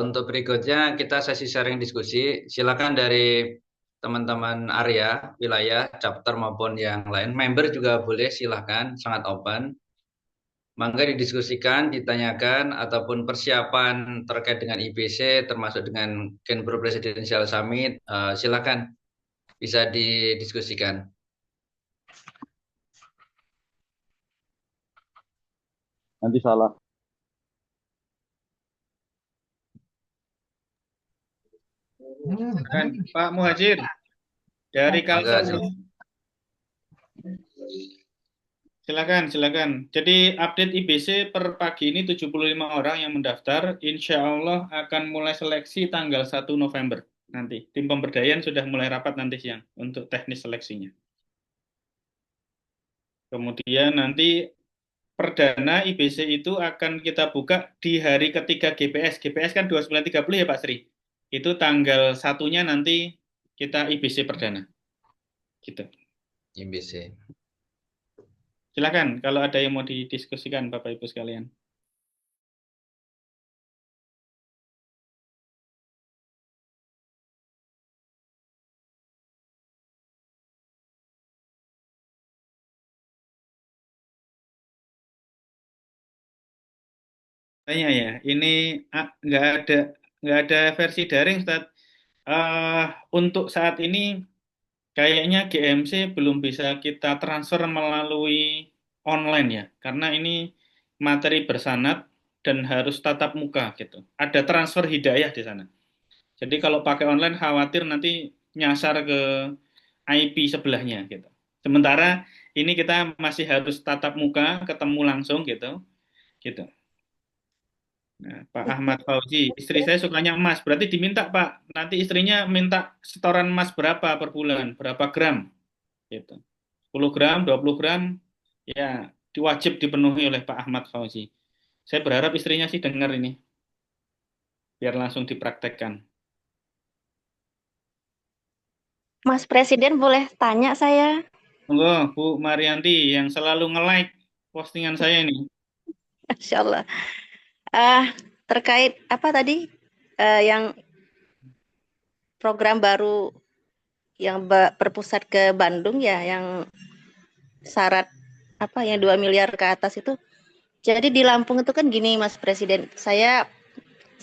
Untuk berikutnya kita sesi sharing diskusi. Silakan dari teman-teman area, wilayah, chapter maupun yang lain. Member juga boleh, silakan, sangat open. Mangga didiskusikan, ditanyakan, ataupun persiapan terkait dengan IPC, termasuk dengan Genpro Presidential Summit, silakan bisa didiskusikan. Nanti salah. Kan Pak Muhajir dari Mangga, Kalsel. Silakan. Jadi update IBC per pagi ini 75 orang yang mendaftar. Insya Allah akan mulai seleksi tanggal 1 November nanti. Tim pemberdayaan sudah mulai rapat nanti siang untuk teknis seleksinya. Kemudian nanti perdana IBC itu akan kita buka di hari ketiga GPS. GPS kan 29.30 ya Pak Sri. Itu tanggal 1-nya nanti kita IBC perdana. Gitu. IBC. Silakan kalau ada yang mau didiskusikan Bapak Ibu sekalian. Tanya ya, ini nggak ada versi daring, Ustaz. Untuk saat ini kayaknya GMC belum bisa kita transfer melalui online ya, karena ini materi bersanad dan harus tatap muka gitu. Ada transfer hidayah di sana. Jadi kalau pakai online khawatir nanti nyasar ke IP sebelahnya gitu. Sementara ini kita masih harus tatap muka, ketemu langsung gitu. Gitu. Nah, Pak Ahmad Fauzi, istri saya sukanya emas, berarti diminta Pak, nanti istrinya minta setoran emas berapa per bulan, berapa gram, gitu. 10 gram, 20 gram, ya diwajib dipenuhi oleh Pak Ahmad Fauzi. Saya berharap istrinya sih dengar ini, biar langsung dipraktekkan. Mas Presiden boleh tanya saya? Monggo, Bu Marianti yang selalu nge-like postingan saya ini. Masya Allah. Terkait apa tadi yang program baru yang berpusat ke Bandung ya, yang syarat apa yang 2 miliar ke atas itu. Jadi di Lampung itu kan gini Mas Presiden, saya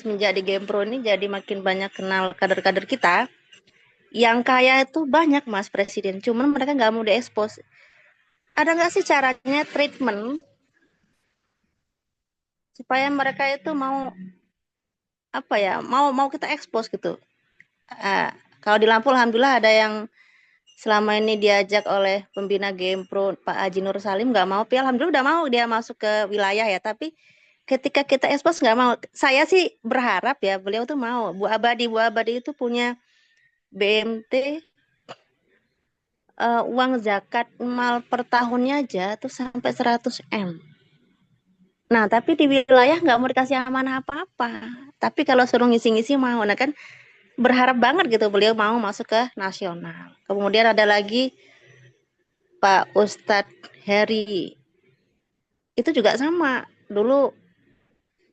semenjak di Genpro ini jadi makin banyak kenal kader-kader kita. Yang kaya itu banyak Mas Presiden, cuman mereka nggak mau diekspos. Ada nggak sih caranya treatment supaya mereka itu mau apa ya, mau kita ekspos gitu. Kalau di Lampung alhamdulillah ada yang selama ini diajak oleh pembina Genpro Pak Haji Nur Salim nggak mau, tapi alhamdulillah udah mau dia masuk ke wilayah ya, tapi ketika kita ekspos nggak mau. Saya sih berharap ya beliau tuh mau. Bu Abadi itu punya BMT uang zakat mal per tahunnya aja tuh sampai 100 M. Nah, tapi di wilayah nggak mau dikasih amanah apa-apa. Tapi kalau suruh ngisi-ngisi mau. Nah kan berharap banget gitu beliau mau masuk ke nasional. Kemudian ada lagi Pak Ustadz Heri. Itu juga sama. Dulu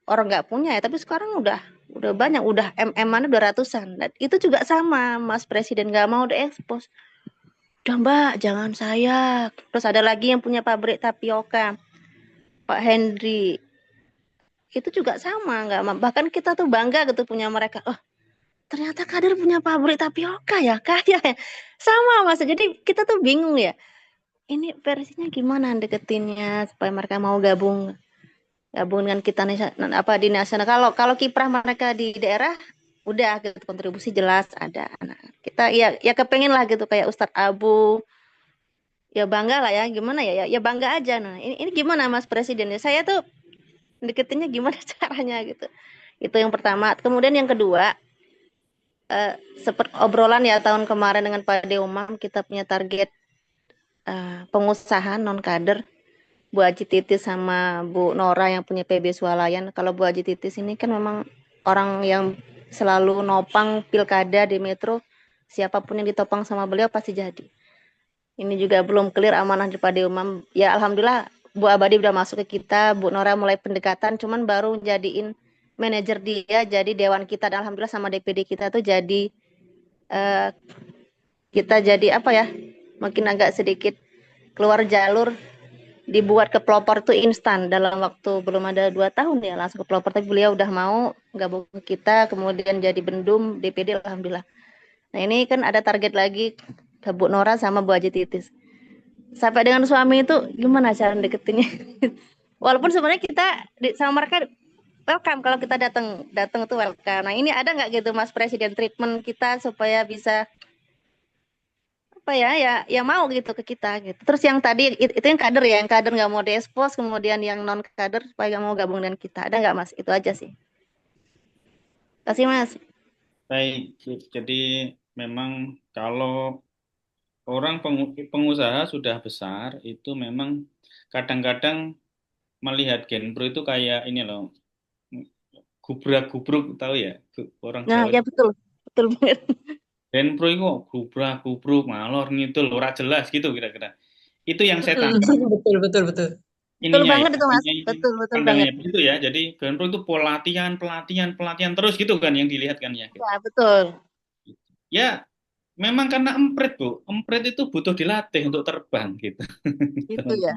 orang nggak punya ya, tapi sekarang udah banyak, udah MM-annya 200-an. Dan itu juga sama, Mas Presiden nggak mau diekspos. Udah Mbak, jangan saya. Terus ada lagi yang punya pabrik tapioka, Pak Hendri. Itu juga sama, nggak, bahkan kita tuh bangga gitu punya mereka. Oh, ternyata kader punya pabrik tapioka ya, kaya ya. Sama Mas, jadi kita tuh bingung ya. Ini versinya gimana deketinnya supaya mereka mau gabung dengan kita di nasional. Kalau kiprah mereka di daerah udah gitu, kontribusi jelas ada. Nah, kita ya kepengen lah gitu kayak Ustadz Abu. Ya bangga lah ya, gimana ya bangga aja. Nah, ini gimana Mas Presiden? Saya tuh deketinnya gimana caranya gitu. Itu yang pertama. Kemudian yang kedua, seperti obrolan ya tahun kemarin dengan Pak Deumam, kita punya target pengusaha non kader, Bu Haji Titis sama Bu Nora yang punya PB Swalayan. Kalau Bu Haji Titis ini kan memang orang yang selalu nopang pilkada di Metro, siapapun yang ditopang sama beliau pasti jadi. Ini juga belum clear amanah daripada Umam. Ya alhamdulillah Bu Abadi udah masuk ke kita, Bu Nora mulai pendekatan, cuman baru jadiin manajer dia jadi dewan kita, dan alhamdulillah sama DPD kita tuh jadi eh, kita jadi apa ya, mungkin agak sedikit keluar jalur, dibuat ke pelopor tuh instan dalam waktu belum ada 2 tahun ya langsung ke pelopor, tapi beliau udah mau gabung ke kita, kemudian jadi bendum DPD alhamdulillah. Nah ini kan ada target lagi ke Bu Nora sama Bu Haji Titis. Sampai dengan suami itu gimana cara deketinnya? Walaupun sebenarnya kita sama mereka welcome, kalau kita datang tuh welcome. Nah ini ada nggak gitu Mas Presiden treatment kita supaya bisa apa ya mau gitu ke kita gitu. Terus yang tadi itu yang kader ya, yang kader nggak mau diekspos, kemudian yang non kader supaya nggak mau gabung dengan kita. Ada nggak Mas? Itu aja sih. Kasih Mas. Baik, jadi memang kalau orang pengusaha sudah besar itu memang kadang-kadang melihat Genpro itu kayak ini loh, gubrak-gubruk, tahu ya orang Nah Jawa. ya betul banget. Genpro itu kok gubrak-gubruk, ngalor ngidul, ora jelas gitu kira-kira. Itu yang saya Mm-mm. tangkap Betul. Betul ininya ya, banget itu Mas. ini Betul banget. pandangannya begitu ya. Jadi Genpro itu pelatihan terus gitu kan yang dilihat kan ya. Ya betul. Ya, memang karena emprit, Bu. Emprit itu butuh dilatih untuk terbang gitu. Itu ya.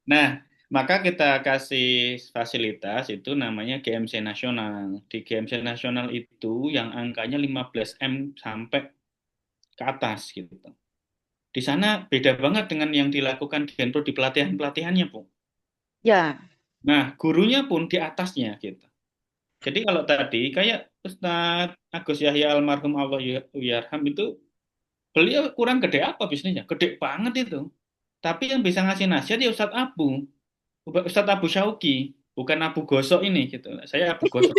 Nah, maka kita kasih fasilitas itu namanya GMC Nasional. Di GMC Nasional itu yang angkanya 15M sampai ke atas gitu. Di sana beda banget dengan yang dilakukan Genpro di pelatihan-pelatihannya, Bu. Ya. Nah, gurunya pun di atasnya gitu. Jadi kalau tadi kayak Ustadz Agus Yahya almarhum Allah yarham itu, beliau kurang gede apa bisnisnya? Gede banget itu. Tapi yang bisa ngasih nasihat ya Ustadz Abu Syauqi, bukan Abu Gosok ini gitu. Saya Abu Gosok.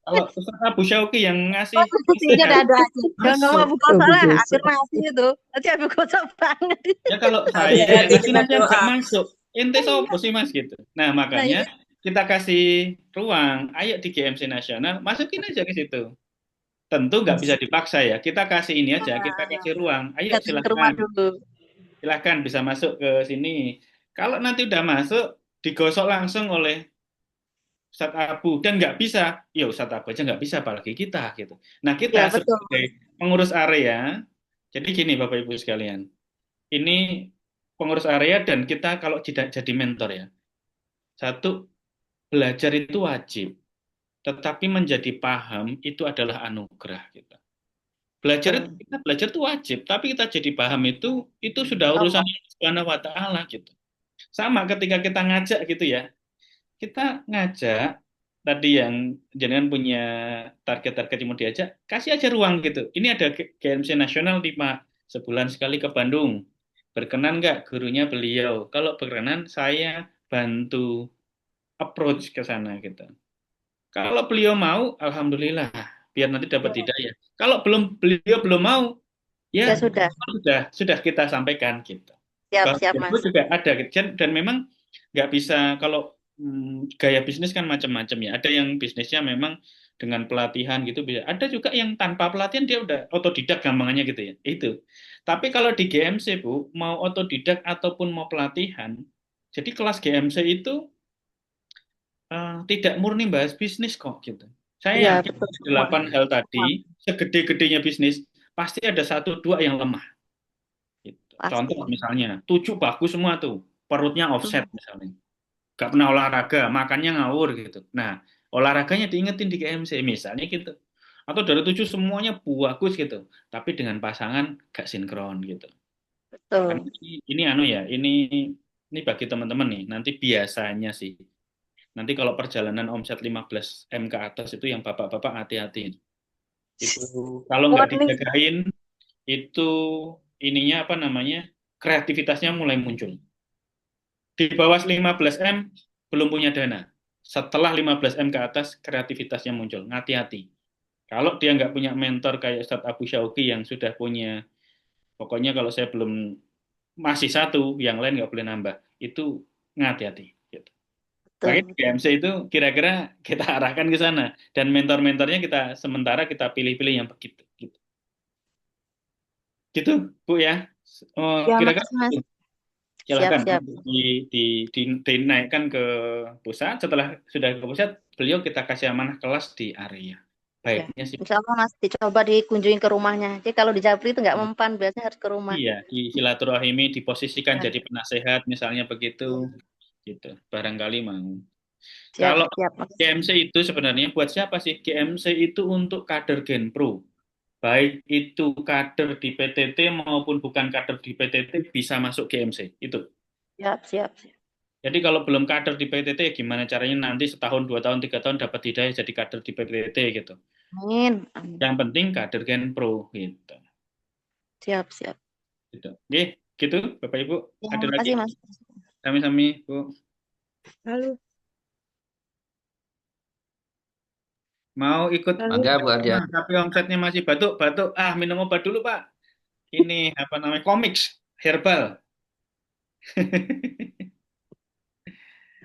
Kalau Ustadz Abu Syauqi yang ngasih Tiga nasihat dada aja. Jangan ngomong masuk. Abu Gosok lah, afirmasi itu. Nanti Abu Gosok banget. Ya kalau saya yang Hati-hati ngasih kita nasihat nggak doa. masuk. Ente sopo sih Mas gitu. Nah Nah makanya iya. kita kasih ruang. Ayo di GMC Nasional masukin aja ke situ. Tentu nggak bisa dipaksa ya. Kita kasih ini aja, kita kasih ruang. Ayo Datang ke rumah silahkan, dulu. silahkan bisa masuk ke sini. Kalau nanti udah masuk, digosok langsung oleh Ustadz Abu dan nggak bisa, ya Ustadz Abu aja nggak bisa, apalagi kita gitu. Nah Ya kita betul. sebagai pengurus area, jadi gini Bapak Ibu sekalian, ini pengurus area dan kita kalau tidak jadi mentor ya, satu, belajar itu wajib, tetapi menjadi paham itu adalah anugerah kita. Belajar itu kita belajar itu wajib, tapi kita jadi paham itu sudah urusan Allah Subhanahu wa taala gitu. Sama ketika kita ngajak gitu ya. Kita ngajak tadi yang jangan punya target-target yang mau diajak, kasih aja ruang gitu. Ini ada GMC Nasional di Pak, sebulan sekali ke Bandung. Berkenan nggak gurunya beliau? Kalau berkenan, saya bantu approach ke sana gitu. Kalau beliau mau, alhamdulillah, biar nanti dapat hidayah. Kalau beliau belum mau, Ya ya sudah. sudah kita sampaikan gitu. Siap Itu Mas. juga ada gitu. Dan memang nggak bisa kalau gaya bisnis kan macam-macam ya. Ada yang bisnisnya memang dengan pelatihan gitu bisa. Ada juga yang tanpa pelatihan dia udah otodidak gampangannya gitu ya. Itu. Tapi kalau di GMC Bu, mau otodidak ataupun mau pelatihan, jadi kelas GMC itu tidak murni bahas bisnis kok gitu. Iya Saya yakin betul. 8 hal tadi, segede-gedenya bisnis, pasti ada 1-2 yang lemah. Gitu. Pasti. Contoh misalnya, 7 bagus semua tuh, perutnya offset misalnya. Gak pernah olahraga, makannya ngawur gitu. Nah, olahraganya diingetin di GMC misalnya gitu. Atau dari 7 semuanya bagus gitu, tapi dengan pasangan gak sinkron gitu. Karena Betul. ini anu ya, ini bagi teman-teman nih, nanti biasanya sih. Nanti kalau perjalanan omset 15M ke atas itu yang bapak-bapak hati-hati. Itu kalau nggak Warning. dijagain, itu ininya apa namanya, kreativitasnya mulai muncul. Di bawah 15M belum punya dana. Setelah 15M ke atas, kreativitasnya muncul. Hati-hati. Kalau dia nggak punya mentor kayak Ustadz Abu Syauqi yang sudah punya, pokoknya kalau saya belum, masih satu, yang lain nggak boleh nambah. Itu hati-hati. Gitu. Makanya Betul. GMC itu kira-kira kita arahkan ke sana. Dan mentor-mentornya kita sementara kita pilih-pilih yang begitu. Gitu Bu ya. Ya Kira-kira makasih Mas. gitu. Silakan siap. dinaikkan ke pusat. Setelah sudah ke pusat, beliau kita kasih amanah kelas di area. Ya, Baiknya sih. insya Allah Mas dicoba dikunjungi ke rumahnya. Jadi kalau di Japri itu nggak mempan, biasanya harus ke rumah. Iya, di silaturahimi diposisikan Ya. jadi penasehat misalnya begitu, gitu. Barangkali mau. Siap, Kalau siap, Mas. GMC itu sebenarnya buat siapa sih? GMC itu untuk kader Genpro. Baik itu kader di PTT maupun bukan kader di PTT bisa masuk GMC. Itu. Siap. Jadi kalau belum kader di PTT, gimana caranya nanti setahun, 2 tahun, 3 tahun dapat hidayah jadi kader di PTT gitu. Amin. Yang penting kader Genpro gitu. Siap. Gitu. Oke, gitu Bapak Ibu. Ya, Ada lagi? makasih Mas. Sami-sami, Bu. Halo. Mau ikut? Mangga Bu Ardian. Tapi omsetnya masih batuk. Minum obat dulu Pak. Ini apa namanya? Komix herbal.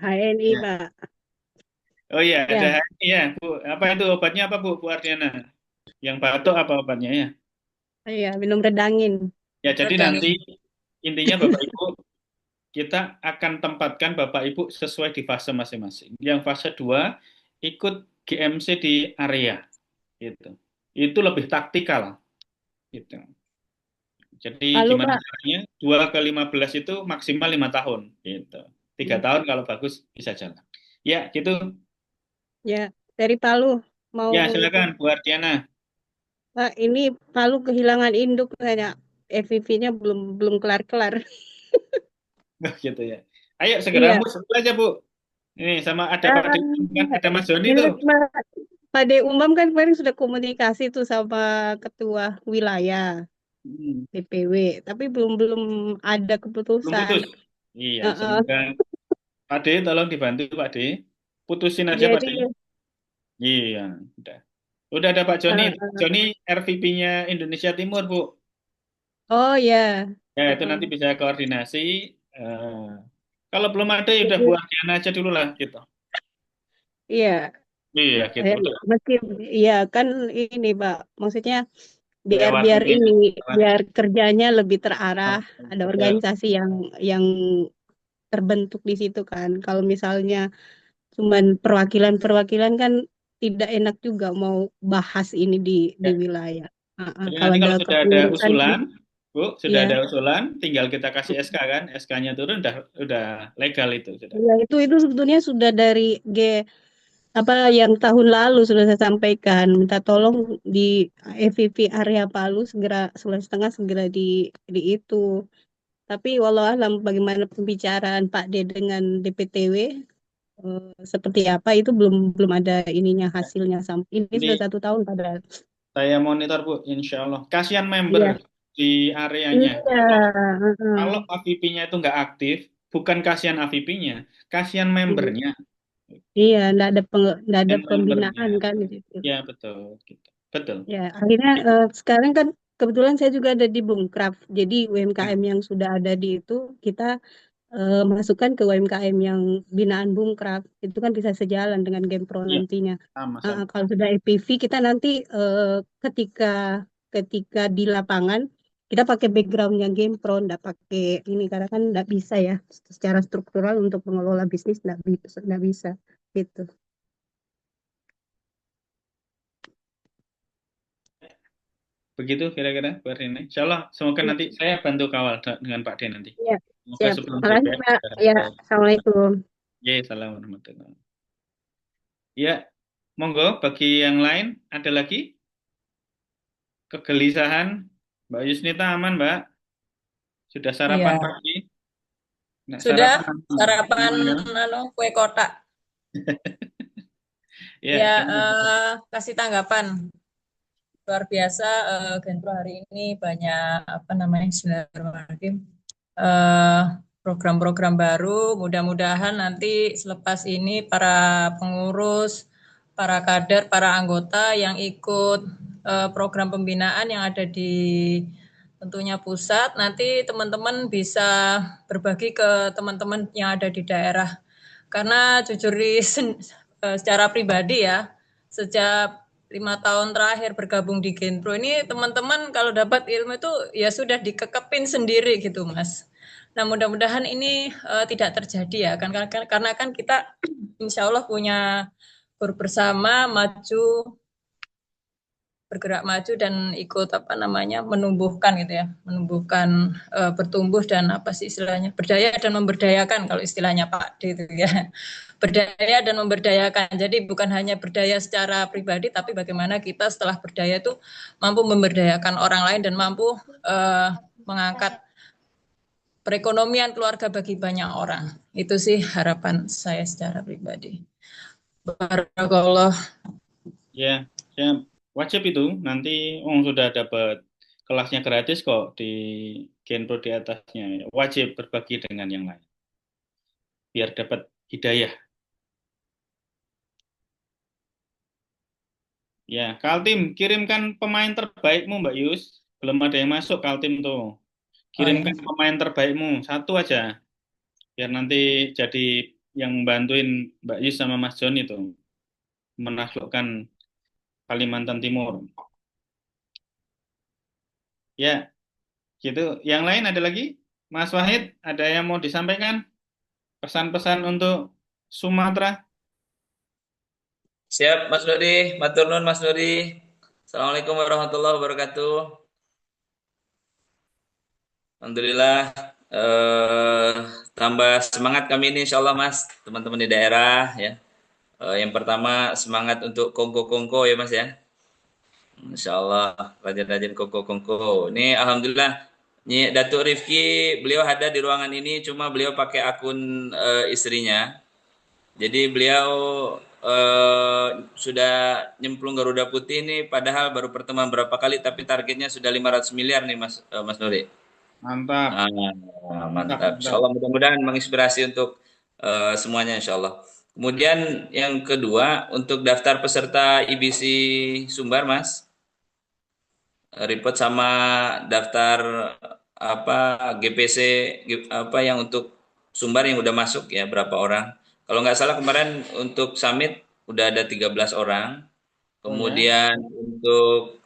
HNI, Ya. Pak. Oh iya, Ya. ada ya Bu. Apa itu obatnya apa Bu Ardiana? Yang batuk apa obatnya ya? Iya, minum redangin. Ya, jadi nanti intinya Bapak Ibu kita akan tempatkan Bapak Ibu sesuai di fase masing-masing. Yang fase 2 ikut GMC di area gitu. Itu lebih taktikal gitu. Jadi Halo, gimana Pak. caranya 2 ke 15 itu maksimal 5 tahun gitu. 3 tahun kalau bagus bisa jalan. Ya, gitu. Ya, dari Palu mau Ya, silakan Bu Ardiana. Pak, ini Palu kehilangan induk kayaknya. FVV-nya belum kelar-kelar. Gitu ya. Ayo segera Iya. sebut aja Bu. Ini sama ada Pak kan ada Mas Joni tuh. Pak De Umam kan kemarin sudah komunikasi tuh sama ketua wilayah DPW, tapi belum ada Belum keputusan. putus. Iya, semoga Pak D tolong dibantu Pak D. Putusin aja Pak D. Jadi, Iya, udah. Udah ada Pak Joni. Joni RVP-nya Indonesia Timur, Bu. oh ya. Ya, itu nanti bisa koordinasi. Kalau belum ada ya udah Bu Ardiana aja dulu lah gitu. Iya. Iya, gitu. Udah. Meski iya kan ini Pak, maksudnya biar Lewat ini, biar kerjanya lebih terarah, ada betul. organisasi yang terbentuk di situ kan. Kalau misalnya cuman perwakilan kan tidak enak juga mau bahas ini di wilayah. Jadi Kalau nanti kalau ada sudah ada kepengurusan, usulan, Bu, sudah iya. ada usulan, tinggal kita kasih SK kan, SK-nya turun udah legal itu sudah. Ya, itu sebetulnya sudah dari yang tahun lalu sudah saya sampaikan, minta tolong di FVP area Palu segera Sulawesi Tengah segera di itu. Tapi walau alam bagaimana pembicaraan Pak D dengan DPTW seperti apa itu belum ada ininya hasilnya sampai ini sudah 1 tahun padahal. Saya monitor Bu, insya Allah. Kasihan member Iya. di areanya. Iya. Kalau AVP-nya itu nggak aktif, bukan kasihan AVP-nya, kasihan membernya. Iya, nggak ada pembinaan kan gitu. Ya betul, gitu. Betul. Ya, akhirnya sekarang kan kebetulan saya juga ada di Bungkraf. Jadi UMKM yang sudah ada di itu kita masukkan ke UMKM yang binaan Bungkraf. Itu kan bisa sejalan dengan Genpro Iya, nantinya. sama-sama. Kalau sudah EPV kita nanti ketika di lapangan kita pakai background yang Genpro, nggak pakai ini karena kan nggak bisa ya secara struktural untuk mengelola bisnis nggak bisa gitu. Begitu kira-kira Bu Ardina. Insya Allah, semoga nanti saya bantu kawal dengan Pak D nanti. Iya, Semoga siap. sebelum Makasih, selesai. Pak. Ya, Assalamualaikum. Ya, assalamualaikum warahmatullahi wabarakatuh. Ya, monggo bagi yang lain ada lagi kegelisahan. Mbak Yusnita aman, Mbak? Sudah sarapan Iya. pagi? Nah, Sudah sarapan kue kotak. Ya, Kasih tanggapan. Luar biasa Genpro hari ini banyak Bismillahirrahmanirrahim. Program-program baru, mudah-mudahan nanti selepas ini para pengurus, para kader, para anggota yang ikut program pembinaan yang ada di tentunya pusat, nanti teman-teman bisa berbagi ke teman-teman yang ada di daerah. Karena jujur secara pribadi ya, sejak 5 tahun terakhir bergabung di Genpro ini teman-teman kalau dapat ilmu itu ya sudah dikekepin sendiri gitu Mas. Nah, mudah-mudahan ini tidak terjadi ya, karena kan kita insya Allah punya guru bersama maju, bergerak maju dan ikut menumbuhkan gitu ya, menumbuhkan bertumbuh dan apa sih istilahnya, berdaya dan memberdayakan kalau istilahnya Pak D itu ya. Berdaya dan memberdayakan. Jadi bukan hanya berdaya secara pribadi, tapi bagaimana kita setelah berdaya itu mampu memberdayakan orang lain dan mampu mengangkat perekonomian keluarga bagi banyak orang. Itu sih harapan saya secara pribadi. Barakallah. Ya, wajib itu. Nanti sudah dapat kelasnya gratis kok di Genpro di atasnya. Wajib berbagi dengan yang lain. Biar dapat hidayah. Ya, Kaltim, kirimkan pemain terbaikmu Mbak Yus. Belum ada yang masuk Kaltim tuh. Kirimkan pemain terbaikmu, satu aja. Biar nanti jadi yang bantuin Mbak Yus sama Mas John itu. Menaklukkan Kalimantan Timur. Ya, gitu. Yang lain ada lagi? Mas Wahid, ada yang mau disampaikan? Pesan-pesan untuk Sumatera? Siap, Mas Nuri. Matur nuwun, Mas Nuri. Assalamualaikum warahmatullahi wabarakatuh. Alhamdulillah, tambah semangat kami ini insya Allah Mas, teman-teman di daerah ya. Yang pertama semangat untuk kongko-kongko ya Mas ya. Insya Allah rajin-rajin kongko-kongko. Ini Alhamdulillah, Nyi Datuk Rifki beliau ada di ruangan ini, cuma beliau pakai akun istrinya. Jadi beliau sudah nyemplung Garuda Putih ini, padahal baru pertemuan berapa kali, tapi targetnya sudah 500 miliar nih Mas Nuri. Mantap. Mantap. Insya Allah mudah-mudahan menginspirasi untuk semuanya insya Allah. Kemudian yang kedua, untuk daftar peserta IBC Sumbar Mas, report sama daftar GPC yang untuk Sumbar yang udah masuk ya, berapa orang. Kalau nggak salah kemarin untuk summit udah ada 13 orang. Kemudian untuk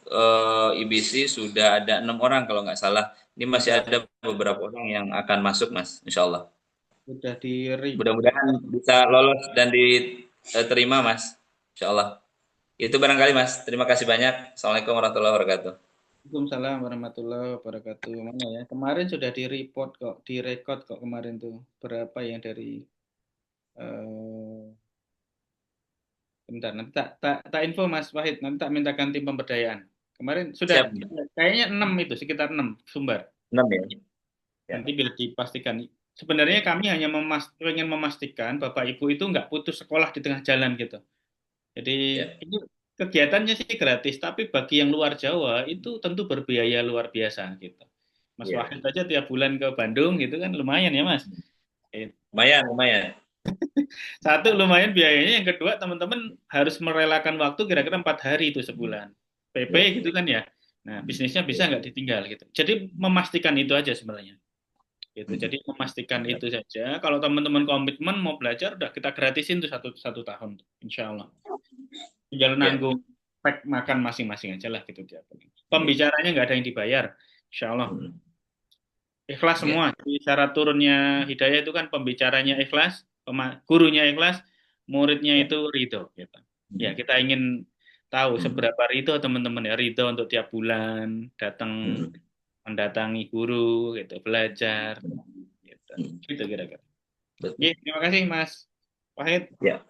IBC sudah ada 6 orang kalau nggak salah. Ini masih ada beberapa orang yang akan masuk Mas, insya Allah. Sudah Mudah-mudahan bisa lolos dan diterima Mas, insya Allah. Itu barangkali Mas. Terima kasih banyak. Assalamualaikum warahmatullahi wabarakatuh. Waalaikumsalam warahmatullahi wabarakatuh. Mana ya? Kemarin sudah di-report kok, direkod kok kemarin tuh. Berapa yang dari bentar, nanti tak info Mas Wahid, nanti tak mintakan tim pemberdayaan. Kemarin sudah kayaknya 6 itu, sekitar 6 Sumbar. 6 ya. Nanti biar dipastikan. Sebenarnya kami hanya ingin memastikan Bapak Ibu itu nggak putus sekolah di tengah jalan gitu. Jadi ini kegiatannya sih gratis, tapi bagi yang luar Jawa itu tentu berbiaya luar biasa gitu. Mas Wahid aja tiap bulan ke Bandung gitu kan lumayan ya Mas. Lumayan. Satu lumayan biayanya, yang kedua teman-teman harus merelakan waktu kira-kira 4 hari itu sebulan. PP gitu kan ya. Nah bisnisnya bisa nggak ditinggal gitu. Jadi memastikan itu aja sebenarnya. Gitu. Jadi memastikan itu saja. Kalau teman-teman komitmen mau belajar, udah kita gratisin tuh satu tahun, insya Allah. Tinggal nanggung pack makan masing-masing aja lah gitu dia. Pembicaranya nggak ada yang dibayar, insya Allah. Ikhlas semua. Jadi syarat turunnya hidayah itu kan pembicaranya ikhlas, gurunya ikhlas, muridnya itu ridho. Gitu. Ya kita ingin tahu seberapa ridho teman-teman ya, ridho untuk tiap bulan datang mendatangi guru gitu, belajar gitu kira-kira. Terima kasih Mas Wahid. Ya.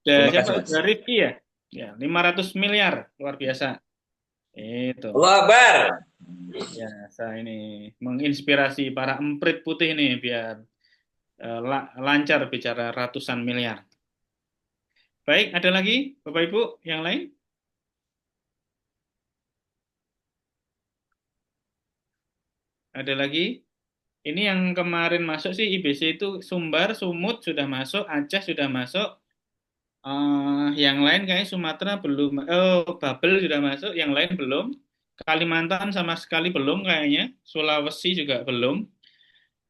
Siapa? Rifki ya? Ya, 500 miliar luar biasa. Itu. Allahu Akbar. Ya, saya ini menginspirasi para emprit putih nih biar lancar bicara ratusan miliar. Baik, ada lagi Bapak Ibu yang lain? Ada lagi? Ini yang kemarin masuk sih IBC itu Sumbar, Sumut sudah masuk, Aceh sudah masuk. Yang lain kayaknya Sumatera belum. Babel sudah masuk, yang lain belum. Kalimantan sama sekali belum kayaknya. Sulawesi juga belum.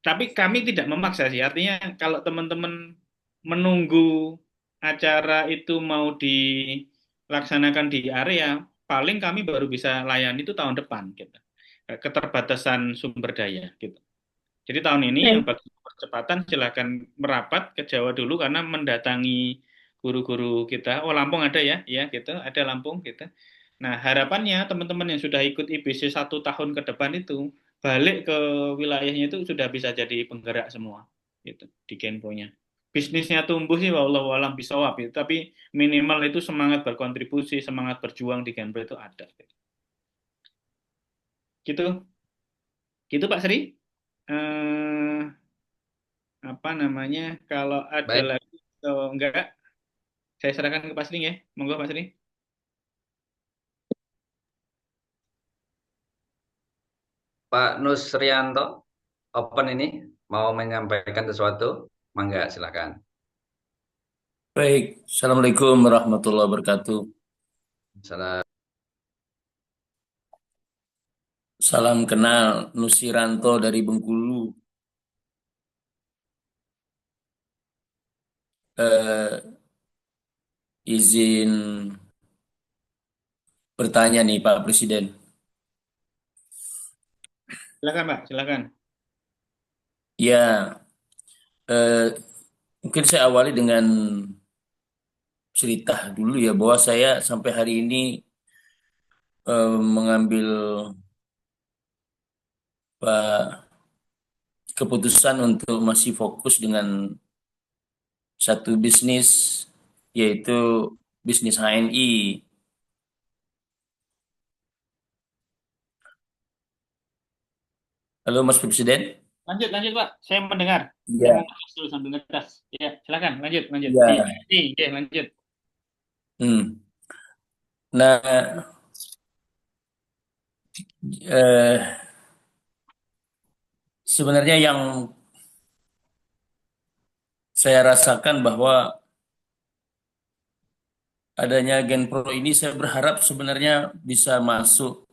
Tapi kami tidak memaksa sih. Artinya kalau teman-teman menunggu acara itu mau dilaksanakan di area, paling kami baru bisa layani itu tahun depan gitu. Keterbatasan sumber daya gitu. Jadi tahun ini yang bagi percepatan silakan merapat ke Jawa dulu karena mendatangi guru-guru kita. Oh, Lampung ada ya, ya gitu, ada Lampung gitu. Nah, harapannya teman-teman yang sudah ikut IBC 1 tahun ke depan itu balik ke wilayahnya itu sudah bisa jadi penggerak semua gitu di Genpo-nya. Bisnisnya tumbuh sih wallahu alam bisawab ya, tapi minimal itu semangat berkontribusi, semangat berjuang di Genpo itu ada. Gitu. Gitu Pak Sri. Eh, apa namanya? Kalau ada Baik, lagi atau enggak, saya serahkan ke Pak Sri ya. Monggo Pak Sri. Pak Nusrianto, open ini mau menyampaikan sesuatu, mangga silakan. Baik, Assalamualaikum warahmatullahi wabarakatuh. Salam. Salam kenal Nusiranto dari Bengkulu. Izin bertanya nih Pak Presiden. Silakan Pak, silakan. Ya, mungkin saya awali dengan cerita dulu ya bahwa saya sampai hari ini mengambil keputusan untuk masih fokus dengan satu bisnis, yaitu bisnis HNI. Halo Mas Presiden. Lanjut Pak. Saya mendengar. Ya. Saya mau dulu sambil ngetes. Ya, silakan lanjut. Ya. Iya, lanjut. Nah, sebenarnya yang saya rasakan bahwa adanya Genpro ini saya berharap sebenarnya bisa masuk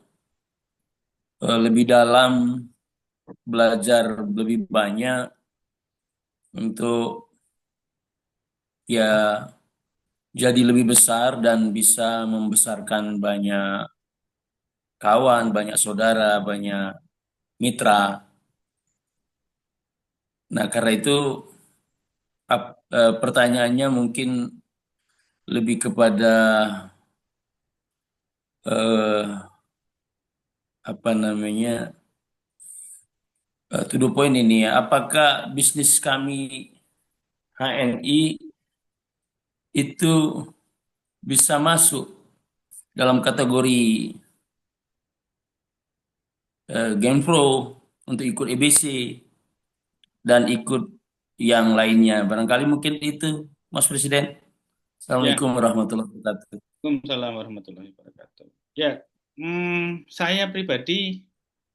lebih dalam, belajar lebih banyak untuk ya jadi lebih besar dan bisa membesarkan banyak kawan, banyak saudara, banyak mitra. Nah, karena itu pertanyaannya mungkin lebih kepada apa namanya to the point ini ya. Apakah bisnis kami HNI itu bisa masuk dalam kategori Genpro untuk ikut EBC dan ikut yang lainnya. Barangkali mungkin itu, Mas Presiden. Assalamualaikum warahmatullahi wabarakatuh. Waalaikumsalam warahmatullahi wabarakatuh. Ya, saya pribadi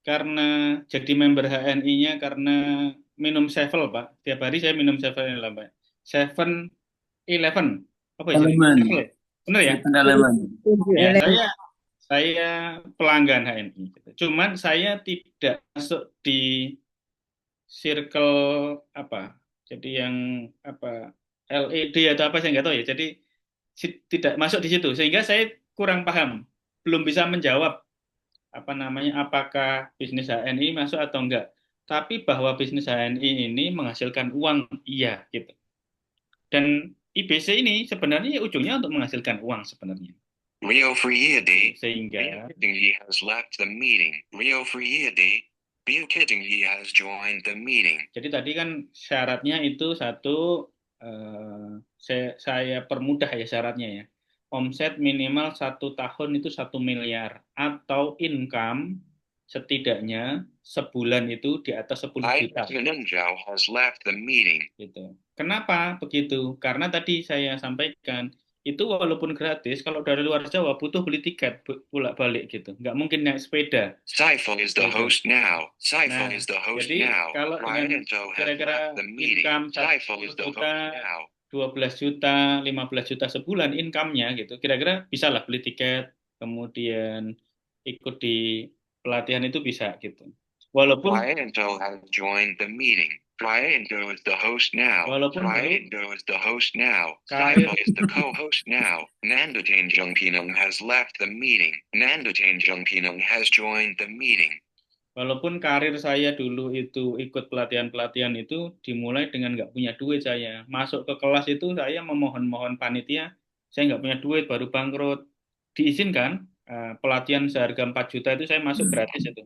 karena jadi member HNI-nya karena minum Sevel, Pak. Tiap hari saya minum Sevel lah, Pak. 7-Eleven. Apa ya? Sevel. Benar ya? Ya, saya pelanggan HNI. Cuman saya tidak masuk di circle apa? Jadi yang apa? LED atau apa saya nggak tahu ya. Jadi tidak masuk di situ sehingga saya kurang paham, belum bisa menjawab apa namanya apakah bisnis HNI masuk atau enggak. Tapi bahwa bisnis HNI ini menghasilkan uang, iya gitu. Dan IBC ini sebenarnya ujungnya untuk menghasilkan uang sebenarnya. Rio Friede, Sehingga he has left the meeting. Rio Friede, he has joined the meeting. Jadi tadi kan syaratnya itu satu, saya permudah ya syaratnya ya. Omset minimal 1 tahun itu 1 miliar atau income setidaknya sebulan itu di atas 10 juta. Has left the meeting. Gitu. Kenapa begitu? Karena tadi saya sampaikan itu walaupun gratis, kalau dari luar Jawa butuh beli tiket bolak-balik gitu. Nggak mungkin naik sepeda. Saiful is the host now. Saiful is the host jadi now. Kalau dengan kira-kira income 1 juta, 12 juta, 15 juta sebulan income-nya gitu, kira-kira bisa lah beli tiket, kemudian ikut di pelatihan itu bisa gitu. Walaupun has joined the meeting. Triando is the host now. Triando is the host now. Saiful is the co-host now. Nando Tanjung Pinung has left the meeting. Nando Tanjung Pinung has joined the meeting. Walaupun karir saya dulu itu ikut pelatihan-pelatihan itu dimulai dengan nggak punya duit saya. Masuk ke kelas itu saya memohon-mohon panitia, saya nggak punya duit baru bangkrut. Diizinkan pelatihan seharga 4 juta itu saya masuk gratis itu.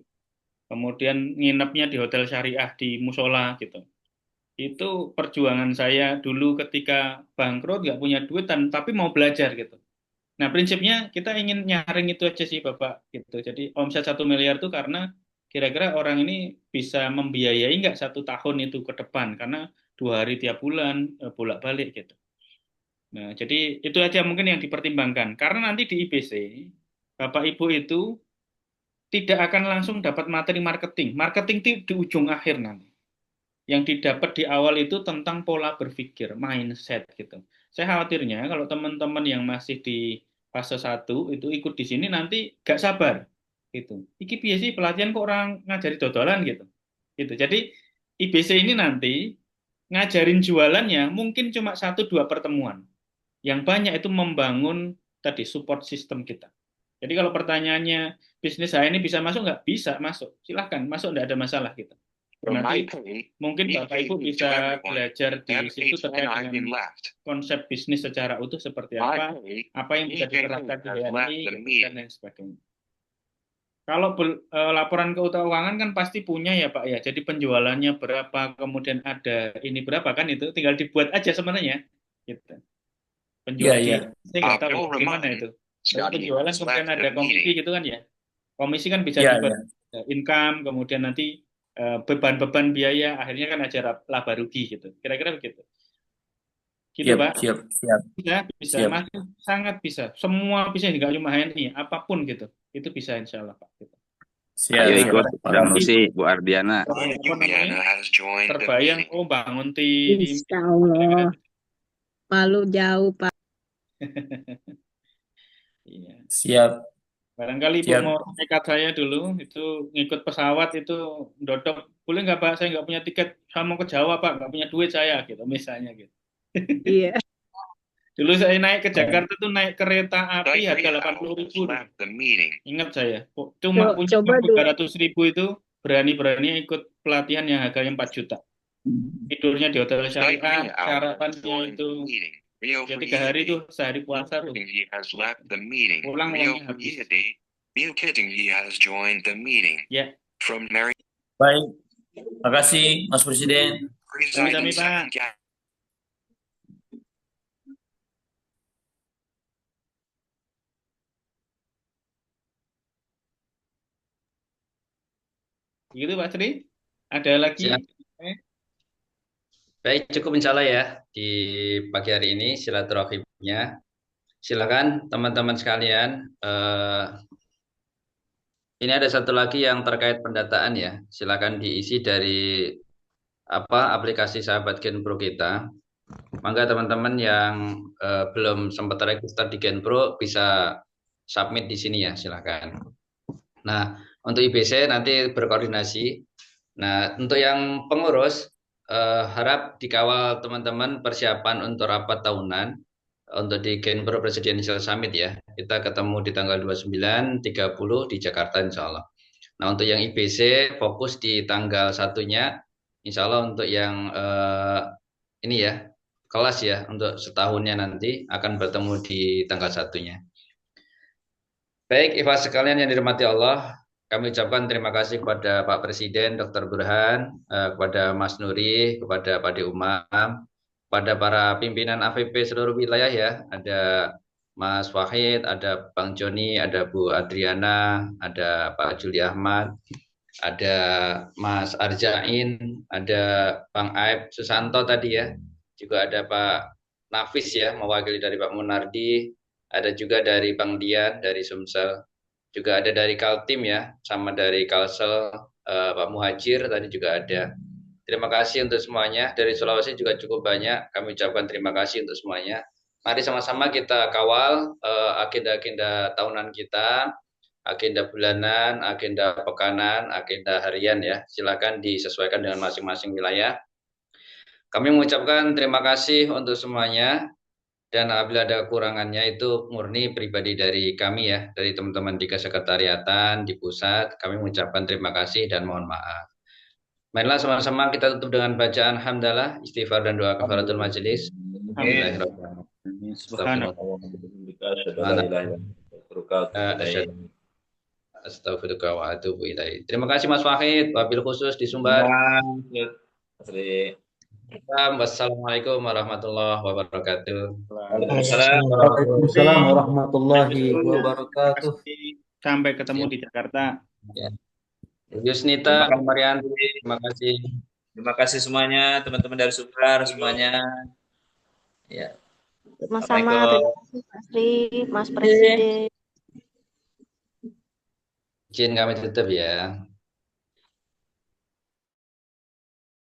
Kemudian nginepnya di hotel syariah di musola gitu. Itu perjuangan saya dulu ketika bangkrut nggak punya duit tapi mau belajar gitu. Nah prinsipnya kita ingin nyaring itu aja sih Bapak gitu. Jadi omset 1 miliar itu karena kira-kira orang ini bisa membiayai nggak 1 tahun itu ke depan karena 2 hari tiap bulan bolak-balik gitu. Nah jadi itu aja mungkin yang dipertimbangkan karena nanti di IBC Bapak Ibu itu tidak akan langsung dapat materi marketing. Marketing itu di ujung akhir nanti. Yang didapat di awal itu tentang pola berpikir, mindset gitu. Saya khawatirnya kalau teman-teman yang masih di fase 1 itu ikut di sini nanti gak sabar gitu. Iki piye sih pelatihan kok orang ngajari dodolan gitu. Gitu. Jadi IBC ini nanti ngajarin jualannya mungkin cuma 1-2 pertemuan. Yang banyak itu membangun tadi support system kita. Jadi kalau pertanyaannya bisnis saya ini bisa masuk nggak? Bisa masuk. Silahkan masuk, nggak ada masalah gitu. Nanti mungkin Bapak Ibu bisa belajar di situ terkait dengan konsep bisnis secara utuh seperti apa yang bisa diterapkan di BNI, dan lain sebagainya. Kalau laporan keuangan kan pasti punya ya Pak ya. Jadi penjualannya berapa, kemudian ada ini berapa kan itu tinggal dibuat aja sebenarnya. Gitu. Penjual saya nggak tahu gimana itu. Penjualan kemudian ada komisi gitu kan ya. Komisi kan bisa dibuat income, kemudian nanti beban-beban biaya akhirnya kan ada laba rugi gitu. Kira-kira begitu. Gitu Pak. Bisa masuk, sangat bisa. Semua bisa, nggak cuma HNI, apapun gitu. Itu bisa insya Allah Pak. Gitu. Ayo ikut promosi Bu Ardiana. Terbayang bangun tim. Insya Allah. Palu jauh Pak. Iya. Siap. Barangkali Ibu mau nekat saya dulu, itu ngikut pesawat itu dodok, boleh nggak Pak, saya nggak punya tiket, saya mau ke Jawa Pak, nggak punya duit saya, gitu, misalnya gitu. Iya. Dulu saya naik ke Jakarta tuh naik kereta api harga 80.000. Ingat saya, cuma punya 300.000 itu berani-berani ikut pelatihan yang harganya 4 juta. Tidurnya di hotel syariah, sarapannya itu. Ya 3 hari tuh, sehari puasa tuh. Pulang uangnya habis. Ya. Baik. Terima kasih Mas Presiden. Sami-sami Pak. Gitu Pak Sri. Ada lagi? Baik, cukup insya Allah ya di pagi hari ini silaturahimnya. Silakan teman-teman sekalian. Ini ada satu lagi yang terkait pendataan ya. Silakan diisi dari aplikasi Sahabat Genpro kita. Mangga teman-teman yang belum sempat register di Genpro bisa submit di sini ya, silakan. Nah, untuk IBC nanti berkoordinasi. Nah, untuk yang pengurus harap dikawal teman-teman persiapan untuk rapat tahunan untuk di Genpro Presidential Summit ya. Kita ketemu di tanggal 29, 30 di Jakarta insya Allah. Nah, untuk yang IBC fokus di tanggal 1-nya insya Allah untuk yang ini ya, kelas ya, untuk setahunnya nanti akan bertemu di tanggal 1-nya. Baik, Ikhwan sekalian yang dirahmati Allah, kami ucapkan terima kasih kepada Pak Presiden Dr. Burhan, kepada Mas Nuri, kepada Pak De Umam, pada para pimpinan AVP seluruh wilayah ya, ada Mas Wahid, ada Bang Joni, ada Bu Adriana, ada Pak Juli Ahmad, ada Mas Arjain, ada Bang Aib Susanto tadi ya, juga ada Pak Nafis ya, mewakili dari Pak Munardi, ada juga dari Bang Dian dari Sumsel, juga ada dari Kaltim ya, sama dari Kalsel Pak Muhajir tadi juga ada. Terima kasih untuk semuanya. Dari Sulawesi juga cukup banyak. Kami ucapkan terima kasih untuk semuanya. Mari sama-sama kita kawal agenda-agenda tahunan kita, agenda bulanan, agenda pekanan, agenda harian ya. Silakan disesuaikan dengan masing-masing wilayah. Kami mengucapkan terima kasih untuk semuanya. Dan apabila ada kekurangannya itu murni pribadi dari kami ya, dari teman-teman di kesekretariatan, di pusat. Kami mengucapkan terima kasih dan mohon maaf. Marilah sama-sama kita tutup dengan bacaan hamdalah, istighfar dan doa kafaratul majelis. Bismillahirrahmanirrahim. Astagfirullah wa atubu ilaih. Terima kasih Mas Wahid, wabil khusus di Sumbar. Wassalamualaikum warahmatullahi wabarakatuh. Waalaikumsalam warahmatullahi wabarakatuh. Sampai ketemu di Jakarta. Ya. Yusnita, Marianti, terima kasih. Terima kasih semuanya, teman-teman dari Sumbar semuanya. Ya. Sama-sama, terima kasih Mas Ri, Mas Presiden. Izin kami tutup ya.